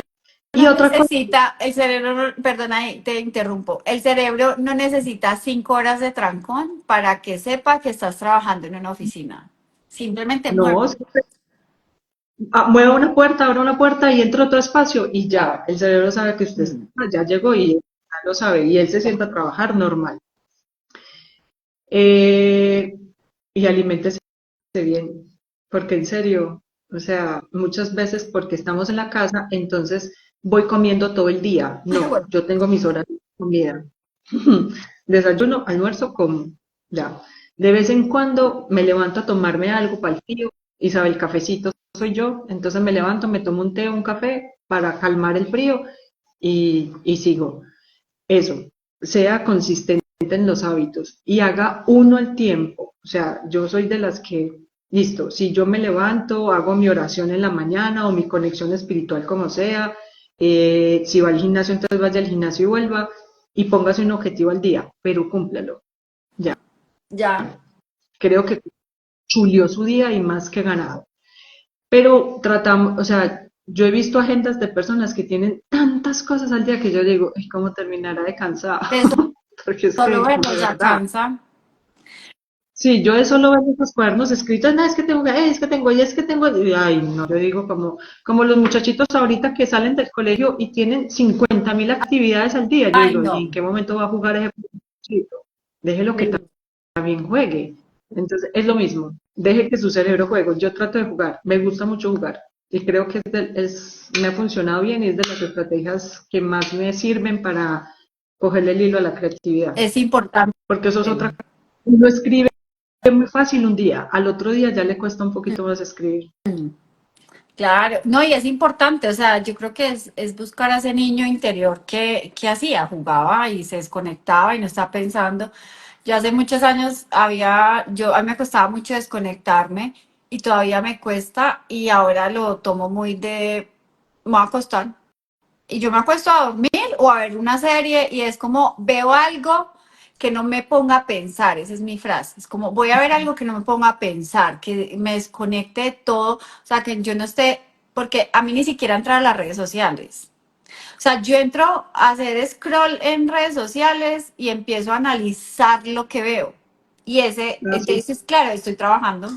B: Y
A: no
B: otra cosa,
A: necesita, el cerebro, perdona, ahí te interrumpo, el cerebro no necesita 5 horas de trancón para que sepa que estás trabajando en una oficina. Simplemente
B: no,
A: muévelo.
B: siempre, mueva una puerta, abra una puerta y entra a otro espacio y ya, el cerebro sabe que usted
A: Mm.
B: ya llegó y ya lo sabe y él se sienta a trabajar normal. Eh, y aliméntese bien, porque en serio, o sea, muchas veces porque estamos en la casa, entonces voy comiendo todo el día. No,
A: Bueno,
B: yo tengo mis horas de comida. Desayuno, almuerzo, como, ya. De vez en cuando me levanto a tomarme algo para el frío. Isabel, cafecito soy yo, entonces me levanto, me tomo un té o un café para calmar el frío y sigo. Eso, sea consistente en los hábitos y haga uno al tiempo. O sea, yo soy de las que, listo, si yo me levanto, hago mi oración en la mañana o mi conexión espiritual como sea, si va al gimnasio, entonces vaya al gimnasio y vuelva y póngase un objetivo al día, pero cúmplalo. Ya,
A: ya.
B: creo que chulió su día y más que ganado. Pero tratamos, o sea, yo he visto agendas de personas que tienen tantas cosas al día que yo digo, ay, ¿cómo terminará de cansado?
A: De
B: Porque es
A: solo
B: que,
A: verlo
B: de
A: ya
B: verdad.
A: cansa.
B: Sí, yo de solo ver esos cuadernos escritos, no, es que tengo, es que tengo, y es que tengo, y, ay, no, yo digo como los muchachitos ahorita que salen del colegio y tienen 50.000 actividades al día, yo
A: Ay,
B: digo, ¿y
A: no.
B: en qué momento va a jugar ese muchachito? Déjelo que
A: Horrible.
B: también juegue. Entonces, es lo mismo, deje que su cerebro juegue. Yo trato de jugar, me gusta mucho jugar, y creo que me ha funcionado bien y es de las estrategias que más me sirven para cogerle el hilo a la creatividad,
A: Es importante.
B: porque eso es otra cosa. Uno escribe muy fácil un día, al otro día ya le cuesta un poquito más escribir.
A: Claro, no, y es importante, o sea, yo creo que es buscar a ese niño interior que hacía, jugaba y se desconectaba y no está pensando. Yo hace muchos años a mí me costaba mucho desconectarme y todavía me cuesta y ahora lo tomo muy me voy a acostar y yo me acuesto a dormir o a ver una serie y es como veo algo que no me ponga a pensar, esa es mi frase, es como voy a ver algo que no me ponga a pensar, que me desconecte de todo, o sea, que yo no esté, porque a mí ni siquiera entrar a las redes sociales. O sea, yo entro a hacer scroll en redes sociales y empiezo a analizar lo que veo. Y
B: Así.
A: entonces, claro, estoy trabajando.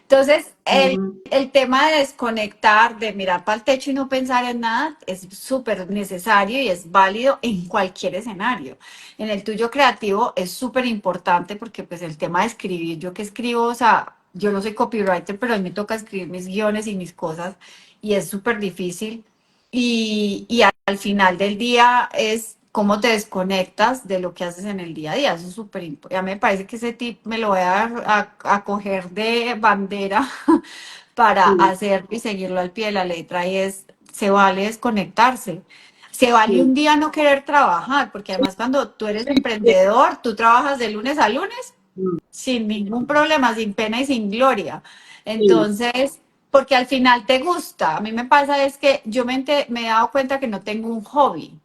A: Entonces,
B: Ujú.
A: el tema de desconectar, de mirar para el techo y no pensar en nada, es súper necesario y es válido en cualquier escenario. En el tuyo creativo es súper importante porque pues el tema de escribir, yo que escribo, o sea, yo no soy copywriter, pero a mí me toca escribir mis guiones y mis cosas y es súper difícil. Y al final del día es cómo te desconectas de lo que haces en el día a día. Eso es súper importante. Ya me parece que ese tip me lo voy a coger de bandera para
B: Sí,
A: hacerlo y seguirlo al pie de la letra. Y se vale desconectarse. Se vale un
B: sí,
A: día no querer trabajar, porque además cuando tú eres
B: sí.
A: emprendedor, tú trabajas de lunes a lunes
B: Mm,
A: sin ningún problema, sin pena y sin gloria.
B: sí,
A: Entonces, porque al final te gusta. A mí me pasa es que me he dado cuenta que no tengo un hobby.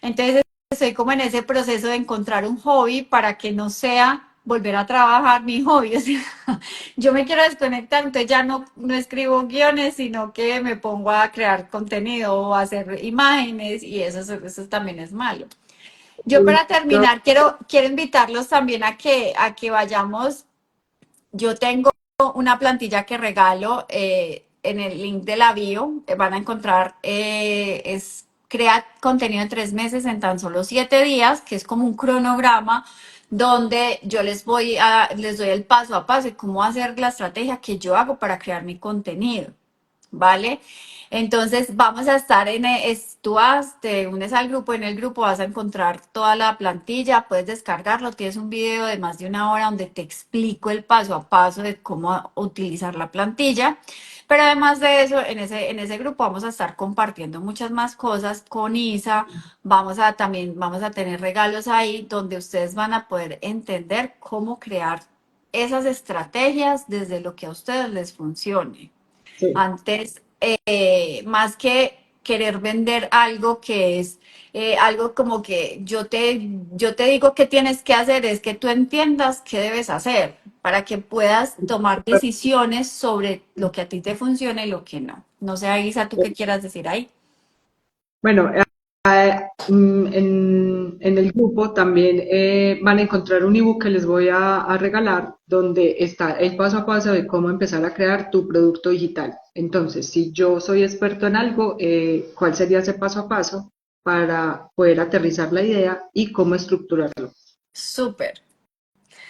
A: Entonces, estoy como en ese proceso de encontrar un hobby para que no sea volver a trabajar mi hobby. O sea, yo me quiero desconectar, entonces ya no escribo guiones, sino que me pongo a crear contenido o a hacer imágenes y eso también es malo. Yo para
B: yo-
A: terminar quiero invitarlos también a que vayamos. Yo tengo una plantilla que regalo en el link de la bio. Van a encontrar, crea contenido en 3 meses en tan solo 7 días, que es como un cronograma donde yo les doy el paso a paso de cómo hacer la estrategia que yo hago para crear mi contenido. ¿Vale? Entonces vamos a estar te unes al grupo, en el grupo vas a encontrar toda la plantilla, puedes descargarlo, tienes un video de más de 1 hora donde te explico el paso a paso de cómo utilizar la plantilla, pero además de eso, en ese grupo vamos a estar compartiendo muchas más cosas con Isa, vamos a tener regalos ahí donde ustedes van a poder entender cómo crear esas estrategias desde lo que a ustedes les funcione.
B: sí.
A: Antes, más que querer vender algo que es algo como que yo te digo qué tienes que hacer, es que tú entiendas qué debes hacer para que puedas tomar decisiones sobre lo que a ti te funciona y lo que no. No sé, Isa, tú qué quieras decir ahí.
B: Bueno, en el grupo también van a encontrar un ebook que les voy a regalar donde está el paso a paso de cómo empezar a crear tu producto digital. Entonces, si yo soy experto en algo, ¿cuál sería ese paso a paso para poder aterrizar la idea y cómo estructurarlo?
A: Súper.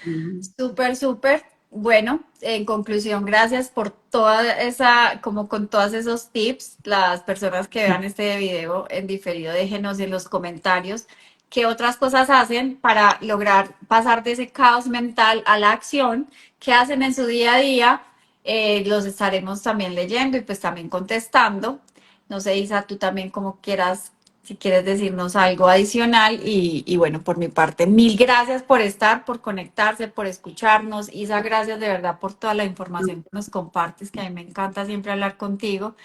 B: Ujú.
A: Súper, súper. Bueno, en conclusión, gracias por toda esa, como con todos esos tips. Las personas que vean este video en diferido, déjenos en los comentarios qué otras cosas hacen para lograr pasar de ese caos mental a la acción, qué hacen en su día a día. Los estaremos también leyendo y pues también contestando. No sé, Isa, tú también como quieras si quieres decirnos algo adicional y bueno, por mi parte, mil gracias por estar, por conectarse, por escucharnos. Isa, gracias de verdad por toda la información que nos compartes, que a mí me encanta siempre hablar contigo.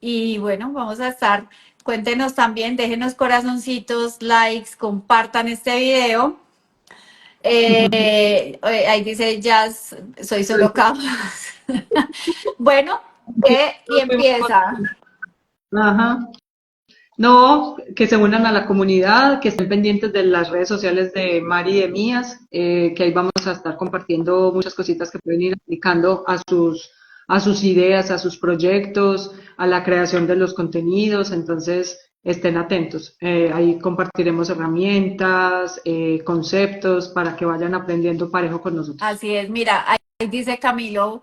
A: Y bueno, vamos a estar, cuéntenos también, déjenos corazoncitos, likes, compartan este video. Ahí dice Jazz, soy solo capaz. Bueno, y empieza.
B: Ajá. No, que se unan a la comunidad, que estén pendientes de las redes sociales de Mari y de Mías, que ahí vamos a estar compartiendo muchas cositas que pueden ir aplicando a sus ideas, a sus proyectos, a la creación de los contenidos. Entonces, estén atentos. Ahí compartiremos herramientas, conceptos para que vayan aprendiendo parejo con nosotros.
A: Así es, mira, ahí dice Camilo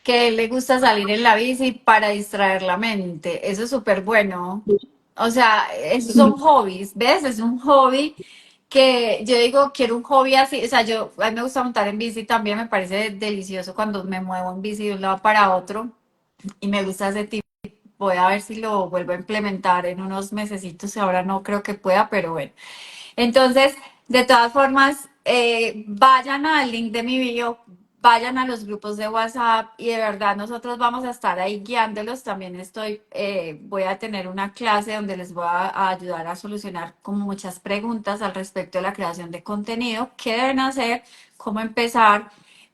A: que le gusta salir en la bici para distraer la mente. Eso es súper bueno. O sea, esos son hobbies, ¿ves? Es un hobby que yo digo, quiero un hobby así. O sea, a mí me gusta montar en bici también, me parece delicioso cuando me muevo en bici de un lado para otro. y me gusta ese tip. Voy a ver si lo vuelvo a implementar en unos mesecitos. Ahora no creo que pueda, pero bueno. Entonces, de todas formas, vayan al link de mi video, vayan a los grupos de WhatsApp y de verdad nosotros vamos a estar ahí guiándolos. También voy a tener una clase donde les voy a ayudar a solucionar como muchas preguntas al respecto de la creación de contenido, qué deben hacer, cómo empezar.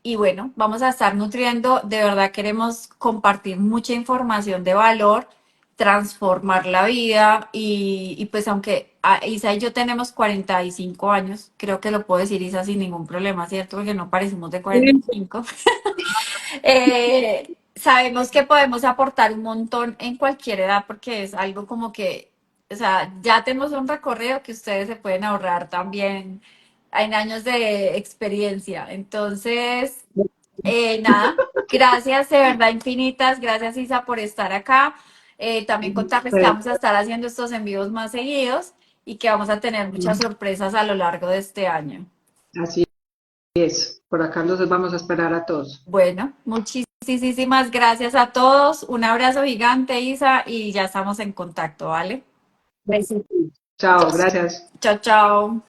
A: Y bueno, vamos a estar nutriendo, de verdad queremos compartir mucha información de valor, transformar la vida y pues aunque Isa y yo tenemos 45 años, creo que lo puedo decir Isa sin ningún problema, ¿cierto? Porque no parecemos de
B: Sí,
A: 45. Sabemos que podemos aportar un montón en cualquier edad porque es algo como que, o sea, ya tenemos un recorrido que ustedes se pueden ahorrar también en años de experiencia. Entonces, nada, gracias de verdad infinitas, gracias Isa por estar acá. También contarles que
B: pues,
A: vamos a estar haciendo estos envíos más seguidos y que vamos a tener muchas sorpresas a lo largo de este año.
B: así es. Por acá los vamos a esperar a todos.
A: Bueno, muchísimas gracias a todos. Un abrazo gigante, Isa, y ya estamos en contacto, ¿vale? Besitos.
B: Chao, gracias.
A: Chao, chao.